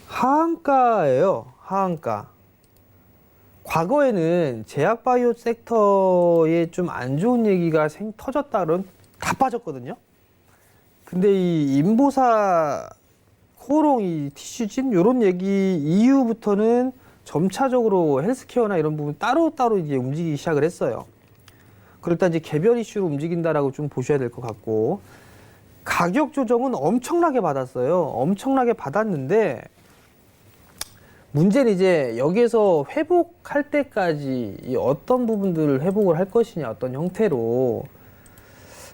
하한가예요. 하한가. 과거에는 제약바이오 섹터에 좀 안 좋은 얘기가 터졌다 그러면 다 빠졌거든요. 근데 이 인보사, 코오롱, 이 티슈진 이런 얘기 이후부터는 점차적으로 헬스케어나 이런 부분 따로따로 이제 움직이기 시작을 했어요. 그럴 때 이제 개별 이슈로 움직인다라고 좀 보셔야 될 것 같고, 가격 조정은 엄청나게 받았어요. 엄청나게 받았는데 문제는 이제 여기에서 회복할 때까지 이 어떤 부분들을 회복을 할 것이냐, 어떤 형태로.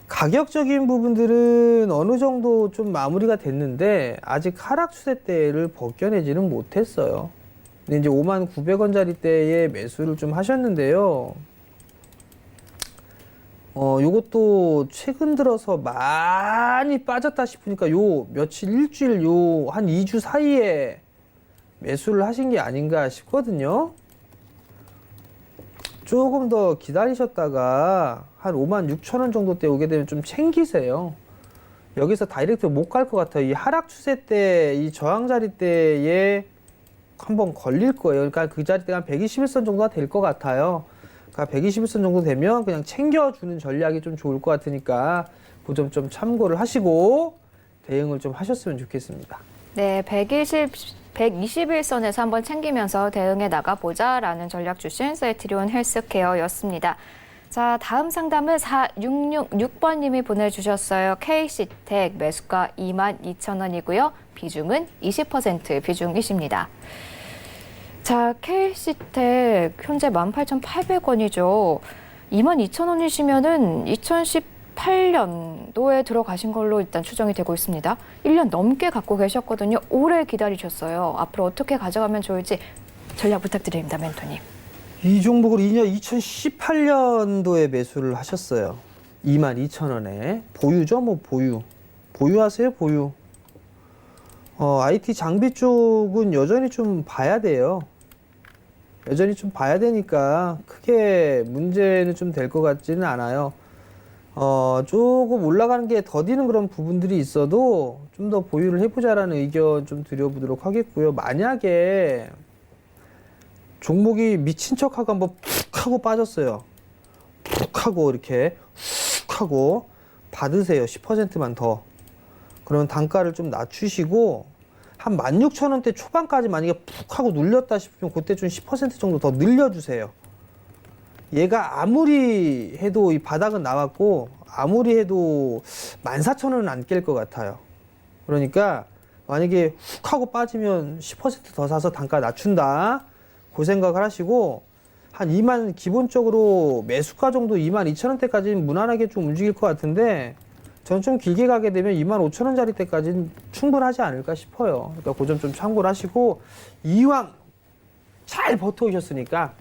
가격적인 부분들은 어느 정도 좀 마무리가 됐는데 아직 하락 추세대를 벗겨내지는 못했어요. 근데 이제 59,900원짜리대에 매수를 좀 하셨는데요. 요것도 최근 들어서 많이 빠졌다 싶으니까 요 며칠, 일주일, 요 한 2주 사이에 매수를 하신 게 아닌가 싶거든요. 조금 더 기다리셨다가 한 56,000원 정도 때 오게 되면 좀 챙기세요. 여기서 다이렉트 못 갈 것 같아요. 이 하락 추세 때, 이 저항 자리 때에 한번 걸릴 거예요. 그러니까 그 자리 때가 한 121선 정도가 될 것 같아요. 그러니까 121선 정도 되면 그냥 챙겨주는 전략이 좀 좋을 것 같으니까 그 점 좀 참고를 하시고 대응을 좀 하셨으면 좋겠습니다. 네, 121선에서 한번 챙기면서 대응해 나가보자라는 전략 주신 셀트리온 헬스케어였습니다. 자, 다음 상담은 4666번님이 보내주셨어요. KC텍 매수가 22,000원이고요. 비중은 20% 비중이십니다. 자, KC텍 현재 18,800원이죠. 22,000원이시면은 2018년도에 들어가신 걸로 일단 추정이 되고 있습니다. 1년 넘게 갖고 계셨거든요. 오래 기다리셨어요. 앞으로 어떻게 가져가면 좋을지 전략 부탁드립니다, 멘토님. 이 종목을 2018년도에 매수를 하셨어요. 22,000원에. 보유죠, 뭐 보유. 보유하세요, 보유. IT 장비 쪽은 여전히 좀 봐야 돼요. 여전히 좀 봐야 되니까 크게 문제는 좀 될 것 같지는 않아요. 조금 올라가는 게 더디는 그런 부분들이 있어도 좀 더 보유를 해보자라는 의견 좀 드려보도록 하겠고요. 만약에 종목이 미친 척하고 한번 푹 하고 빠졌어요. 푹 하고 이렇게 훅 하고 받으세요. 10%만 더. 그러면 단가를 좀 낮추시고 한 16,000원대 초반까지 만약에 푹 하고 눌렸다 싶으면 그때 좀 10% 정도 더 늘려주세요. 얘가 아무리 해도 이 바닥은 나왔고 아무리 해도 14,000원은 안 깰 것 같아요. 그러니까 만약에 훅 하고 빠지면 10% 더 사서 단가 낮춘다. 그 생각을 하시고 한 2만, 기본적으로 매수가 정도 22,000원대까지는 무난하게 좀 움직일 것 같은데 저는 좀 길게 가게 되면 25,000원짜리 때까지는 충분하지 않을까 싶어요. 그러니까 그 점 좀 참고를 하시고 이왕 잘 버텨오셨으니까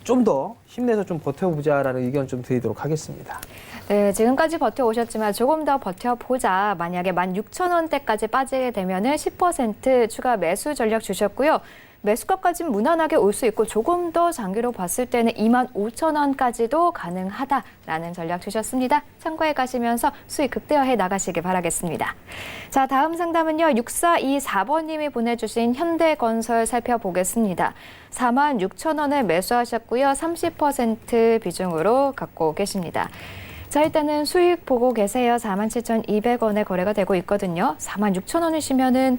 좀 더 힘내서 좀 버텨보자라는 의견 좀 드리도록 하겠습니다. 네, 지금까지 버텨오셨지만 조금 더 버텨보자. 만약에 16,000원대까지 빠지게 되면은 10% 추가 매수 전략 주셨고요. 매수가까지는 무난하게 올 수 있고 조금 더 장기로 봤을 때는 25,000원까지도 가능하다라는 전략 주셨습니다. 참고해 가시면서 수익 극대화해 나가시기 바라겠습니다. 자, 다음 상담은요. 6424번님이 보내주신 현대건설 살펴보겠습니다. 46,000원에 매수하셨고요. 30% 비중으로 갖고 계십니다. 자, 일단은 수익 보고 계세요. 47,200원에 거래가 되고 있거든요. 46,000원이시면은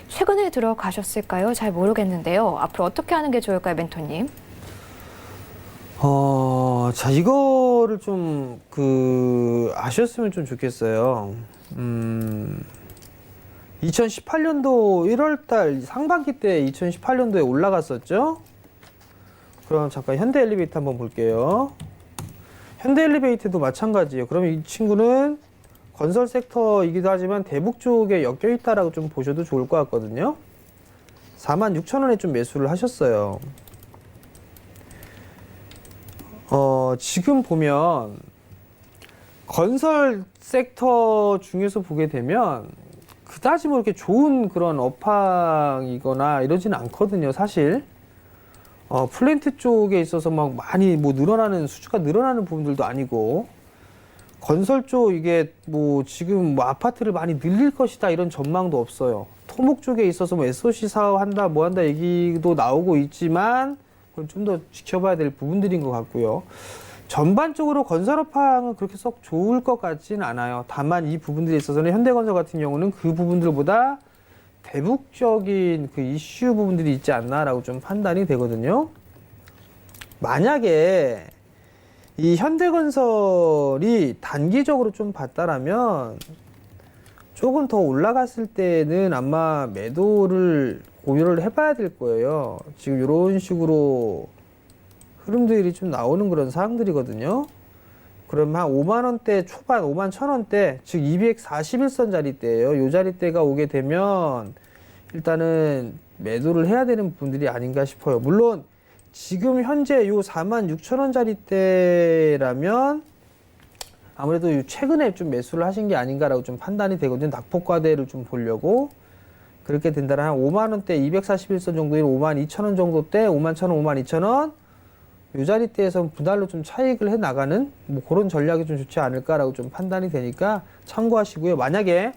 최근에 들어가셨을까요? 잘 모르겠는데요. 앞으로 어떻게 하는 게 좋을까요, 멘토님? 자, 이거를 좀, 아셨으면 좀 좋겠어요. 2018년도 1월달 상반기 때 2018년도에 올라갔었죠? 그럼 잠깐 현대 엘리베이터 한번 볼게요. 현대 엘리베이터도 마찬가지예요. 그러면 이 친구는 건설 섹터이기도 하지만 대북 쪽에 엮여 있다라고 좀 보셔도 좋을 것 같거든요. 46,000원에 좀 매수를 하셨어요. 지금 보면 건설 섹터 중에서 보게 되면 그다지 뭐 이렇게 좋은 그런 업황이거나 이러지는 않거든요, 사실. 플랜트 쪽에 있어서 막 많이 뭐 수주가 늘어나는 부분들도 아니고, 건설 쪽 이게 뭐 지금 뭐 아파트를 많이 늘릴 것이다 이런 전망도 없어요. 토목 쪽에 있어서 뭐 SOC 사업한다 뭐 한다 얘기도 나오고 있지만, 그건 좀 더 지켜봐야 될 부분들인 것 같고요. 전반적으로 건설 업황은 그렇게 썩 좋을 것 같지는 않아요. 다만 이 부분들에 있어서는 현대건설 같은 경우는 그 부분들보다 대북적인 그 이슈 부분들이 있지 않나라고 좀 판단이 되거든요. 만약에 이 현대건설이 단기적으로 좀 봤다라면 조금 더 올라갔을 때는 아마 매도를 고려를 해봐야 될 거예요. 지금 이런 식으로 흐름들이 좀 나오는 그런 사항들이거든요. 그럼 한 5만원대 초반, 5만 1,000원대, 즉 241선 자리대예요. 이 자리대가 오게 되면 일단은 매도를 해야 되는 분들이 아닌가 싶어요. 물론 지금 현재 요 46,000원 자리대라면 아무래도 최근에 좀 매수를 하신 게 아닌가라고 좀 판단이 되거든요. 낙폭과대를 좀 보려고. 그렇게 된다면 한 5만원대 241선 정도인 52,000원 정도대, 51,000원, 52,000원 이 자리대에서 분할로 좀 차익을 해 나가는 뭐 그런 전략이 좀 좋지 않을까라고 좀 판단이 되니까 참고하시고요. 만약에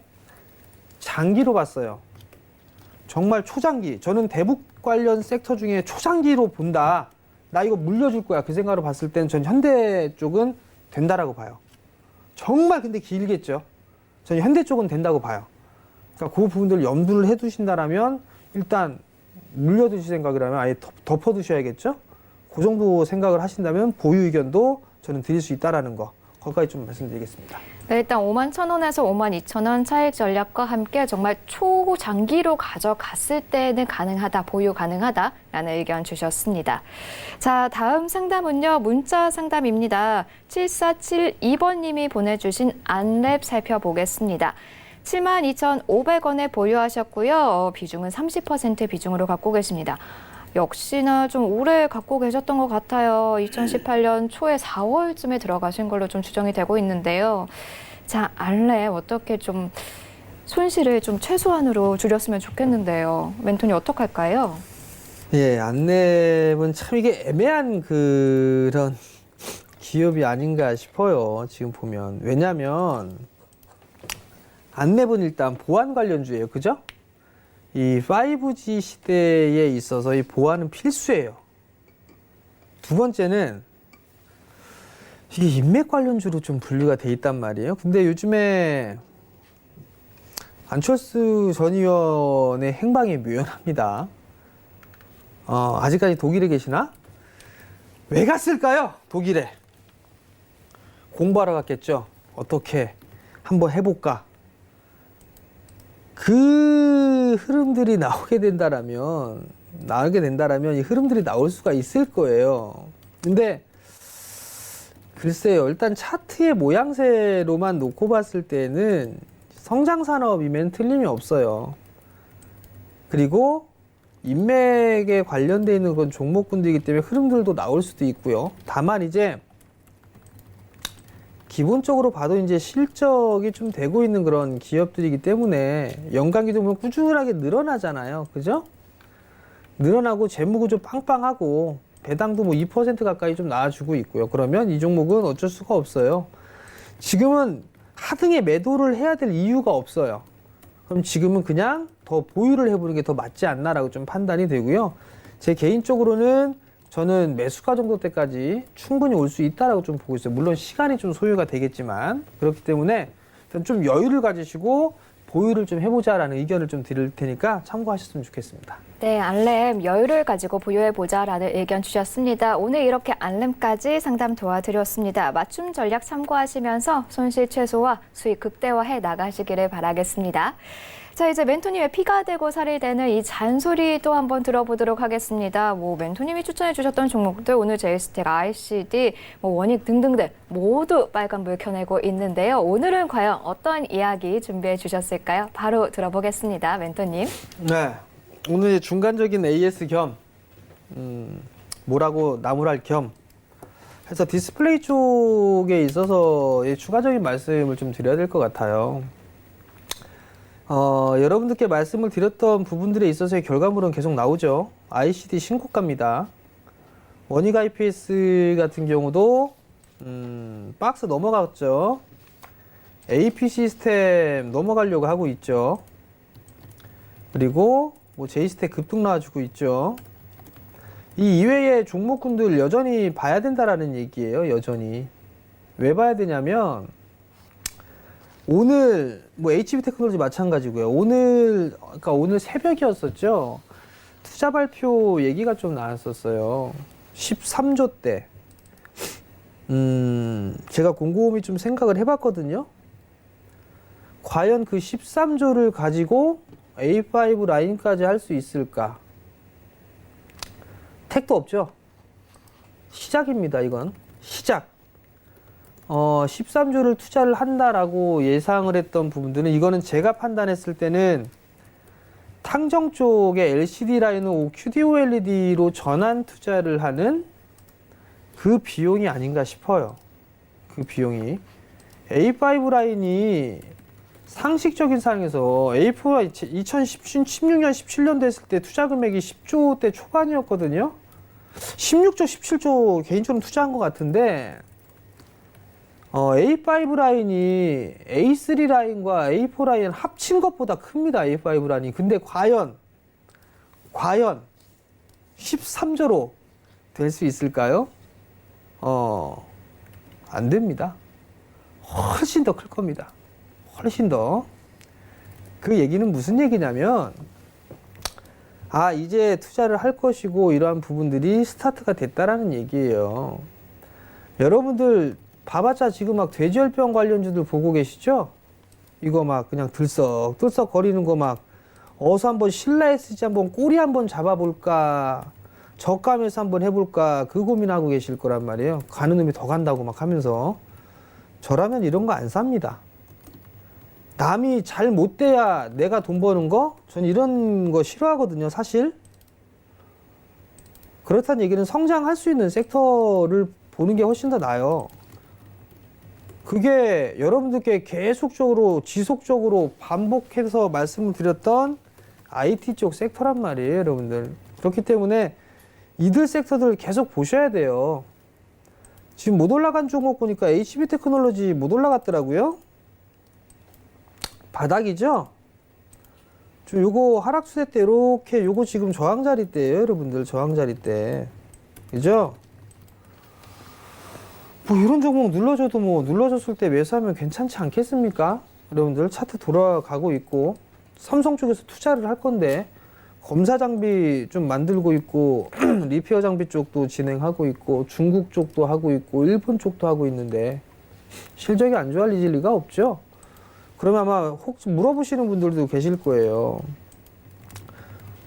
장기로 봤어요. 정말 초장기, 저는 대북 관련 섹터 중에 초장기로 본다. 나 이거 물려줄 거야. 그 생각으로 봤을 때는 전 현대 쪽은 된다라고 봐요. 정말 근데 길겠죠. 저는 현대 쪽은 된다고 봐요. 그러니까 그 부분들을 염두를 해두신다라면 일단 물려두실 생각이라면 아예 덮어두셔야겠죠. 그 정도 생각을 하신다면 보유 의견도 저는 드릴 수 있다라는 거, 거기까지 좀 말씀드리겠습니다. 네, 일단 51,000원에서 52,000원 차익 전략과 함께 정말 초장기로 가져갔을 때는 가능하다, 보유 가능하다라는 의견 주셨습니다. 자, 다음 상담은요. 문자 상담입니다. 7472번님이 보내주신 안랩 살펴보겠습니다. 72,500원에 보유하셨고요. 비중은 30% 비중으로 갖고 계십니다. 역시나 좀 오래 갖고 계셨던 것 같아요. 2018년 초에 4월쯤에 들어가신 걸로 좀 추정이 되고 있는데요. 자, 안랩 어떻게 좀 손실을 좀 최소한으로 줄였으면 좋겠는데요. 멘토님 어떡할까요? 예, 안랩은 참 이게 애매한 그런 기업이 아닌가 싶어요. 지금 보면. 왜냐면 안랩은 일단 보안 관련주예요. 그죠? 이 5G 시대에 있어서 이 보안은 필수예요. 두 번째는 이게 인맥 관련주로 좀 분류가 돼 있단 말이에요. 근데 요즘에 안철수 전 의원의 행방이 묘연합니다. 아직까지 독일에 계시나? 왜 갔을까요? 독일에. 공부하러 갔겠죠. 어떻게 한번 해볼까? 그 흐름들이 나오게 된다라면 이 흐름들이 나올 수가 있을 거예요. 근데 글쎄요, 일단 차트의 모양새로만 놓고 봤을 때는 성장산업이면 틀림이 없어요. 그리고 인맥에 관련되어 있는 그런 종목군들이기 때문에 흐름들도 나올 수도 있고요. 다만 이제 기본적으로 봐도 이제 실적이 좀 되고 있는 그런 기업들이기 때문에 연간기도 보면 꾸준하게 늘어나잖아요. 그죠? 늘어나고 재무구조 빵빵하고 배당도 뭐 2% 가까이 좀 나와주고 있고요. 그러면 이 종목은 어쩔 수가 없어요. 지금은 하등에 매도를 해야 될 이유가 없어요. 그럼 지금은 그냥 더 보유를 해보는 게 더 맞지 않나라고 좀 판단이 되고요. 제 개인적으로는 저는 매수가 정도 때까지 충분히 올 수 있다라고 좀 보고 있어요. 물론 시간이 좀 소요가 되겠지만 그렇기 때문에 좀 여유를 가지시고 보유를 좀 해보자라는 의견을 좀 드릴 테니까 참고하셨으면 좋겠습니다. 네, 알렘 여유를 가지고 보유해보자라는 의견 주셨습니다. 오늘 이렇게 알렘까지 상담 도와드렸습니다. 맞춤 전략 참고하시면서 손실 최소화, 수익 극대화해 나가시기를 바라겠습니다. 자, 이제 멘토님의 피가 되고 살이 되는 이 잔소리도 한번 들어보도록 하겠습니다. 멘토님이 추천해 주셨던 종목들 오늘 제이스텍, ICD, 원익 등등등 모두 빨간불 켜내고 있는데요. 오늘은 과연 어떤 이야기 준비해 주셨을까요? 바로 들어보겠습니다, 멘토님. 네, 오늘 중간적인 AS 겸 뭐라고 나무랄 겸 해서 디스플레이 쪽에 있어서 추가적인 말씀을 좀 드려야 될 것 같아요. 여러분들께 말씀을 드렸던 부분들에 있어서의 결과물은 계속 나오죠. ICD 신고가입니다. 원익 IPS 같은 경우도 박스 넘어갔죠. AP 시스템 넘어가려고 하고 있죠. 그리고 제이스텍 급등 나와주고 있죠. 이 이외의 종목군들 여전히 봐야 된다라는 얘기예요. 여전히. 왜 봐야 되냐면 오늘 HB테크놀로지 마찬가지고요. 그러니까 오늘 새벽이었었죠. 투자 발표 얘기가 좀 나왔었어요. 13조 대. 제가 곰곰이 좀 생각을 해봤거든요. 과연 그 13조를 가지고 A5 라인까지 할 수 있을까? 택도 없죠. 시작입니다. 이건 시작. 13조를 투자를 한다라고 예상을 했던 부분들은 이거는 제가 판단했을 때는 탕정 쪽에 LCD 라인을 QD-OLED로 전환 투자를 하는 그 비용이 아닌가 싶어요. 그 비용이. A5 라인이 상식적인 상에서 A4가 2016년, 17년 됐을 때 투자 금액이 10조대 초반이었거든요. 16조, 17조 개인적으로 투자한 것 같은데 A5 라인이 A3 라인과 A4 라인 합친 것보다 큽니다. A5 라인이. 근데 과연 13조로 될 수 있을까요? 안 됩니다. 훨씬 더 클 겁니다. 훨씬 더. 그 얘기는 무슨 얘기냐면 이제 투자를 할 것이고 이러한 부분들이 스타트가 됐다라는 얘기예요. 여러분들 봐봤자 지금 막 돼지열병 관련주들 보고 계시죠? 이거 막 그냥 들썩들썩 거리는 거 막 어서 한번 신라SG 한번 꼬리 한번 잡아볼까, 저감에서 한번 해볼까 그 고민하고 계실 거란 말이에요. 가는 놈이 더 간다고 막 하면서. 저라면 이런 거 안 삽니다. 남이 잘 못 돼야 내가 돈 버는 거? 전 이런 거 싫어하거든요, 사실. 그렇다는 얘기는 성장할 수 있는 섹터를 보는 게 훨씬 더 나아요. 그게 여러분들께 계속적으로 지속적으로 반복해서 말씀을 드렸던 IT 쪽 섹터란 말이에요, 여러분들. 그렇기 때문에 이들 섹터들 계속 보셔야 돼요. 지금 못 올라간 종목 보니까 HB테크놀로지 못 올라갔더라고요. 바닥이죠? 저 요거 하락추세 때 이렇게 요거 지금 저항자리 때예요, 여러분들. 저항자리 때. 그죠? 이런 종목 눌러줘도 눌러줬을 때 매수하면 괜찮지 않겠습니까? 여러분들 차트 돌아가고 있고 삼성 쪽에서 투자를 할 건데 검사 장비 좀 만들고 있고 리페어 장비 쪽도 진행하고 있고 중국 쪽도 하고 있고 일본 쪽도 하고 있는데 실적이 안 좋아질 리가 없죠. 그러면 아마 혹시 물어보시는 분들도 계실 거예요.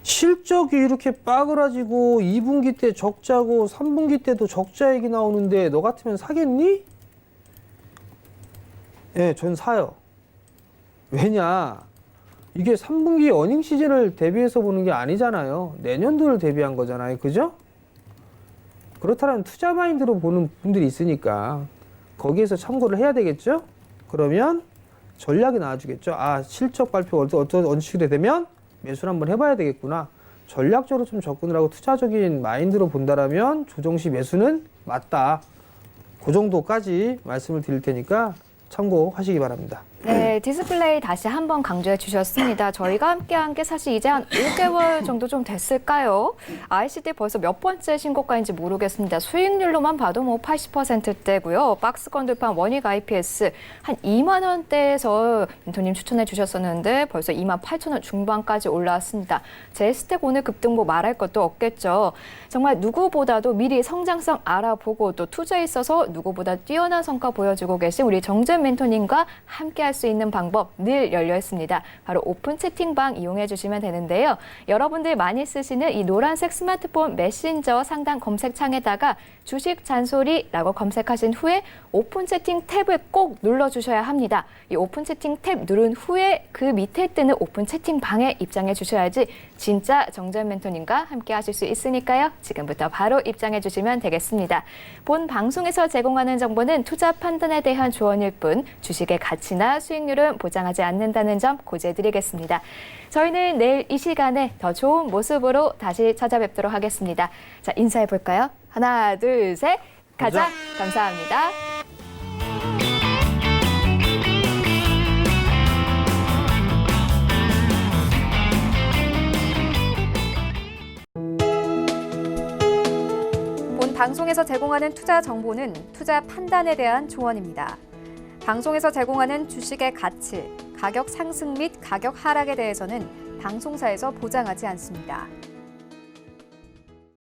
실적이 이렇게 빠그라지고 2분기 때 적자고 3분기 때도 적자 얘기 나오는데 너 같으면 사겠니? 예, 전 사요. 왜냐? 이게 3분기 어닝 시즌을 대비해서 보는 게 아니잖아요. 내년도를 대비한 거잖아요. 그죠? 그렇다면 투자 마인드로 보는 분들이 있으니까 거기에서 참고를 해야 되겠죠? 그러면 전략이 나와주겠죠. 실적 발표 어떤 식으로 되면 매수를 한번 해봐야 되겠구나. 전략적으로 좀 접근을 하고 투자적인 마인드로 본다라면 조정 시 매수는 맞다. 그 정도까지 말씀을 드릴 테니까 참고하시기 바랍니다. 네, 디스플레이 다시 한번 강조해 주셨습니다. 저희가 함께한 게 사실 이제 한 5개월 정도 좀 됐을까요? ICT 벌써 몇 번째 신고가인지 모르겠습니다. 수익률로만 봐도 뭐 80%대고요. 박스권 돌파한 원익 IPS 한 2만 원대에서 멘토님 추천해 주셨었는데 벌써 2만 8천 원 중반까지 올라왔습니다. 제스텍 오늘 급등보 말할 것도 없겠죠. 정말 누구보다도 미리 성장성 알아보고 또 투자에 있어서 누구보다 뛰어난 성과 보여주고 계신 우리 정재훈 멘토님과 함께 할 수 있는 방법 늘 열려 있습니다. 바로 오픈 채팅방 이용해 주시면 되는데요. 여러분들 많이 쓰시는 이 노란색 스마트폰 메신저 상단 검색창에다가 주식 잔소리라고 검색하신 후에 오픈 채팅 탭을 꼭 눌러주셔야 합니다. 이 오픈 채팅 탭 누른 후에 그 밑에 뜨는 오픈 채팅방에 입장해 주셔야지 진짜 정재훈 멘토님과 함께 하실 수 있으니까요. 지금부터 바로 입장해 주시면 되겠습니다. 본 방송에서 제공하는 정보는 투자 판단에 대한 조언일 뿐 주식의 가치나 수익률은 보장하지 않는다는 점 고지해드리겠습니다. 저희는 내일 이 시간에 더 좋은 모습으로 다시 찾아뵙도록 하겠습니다. 자, 인사해 볼까요? 하나, 둘, 셋. 가자. 감사합니다. 본 방송에서 제공하는 투자 정보는 투자 판단에 대한 조언입니다. 방송에서 제공하는 주식의 가치, 가격 상승 및 가격 하락에 대해서는 방송사에서 보장하지 않습니다.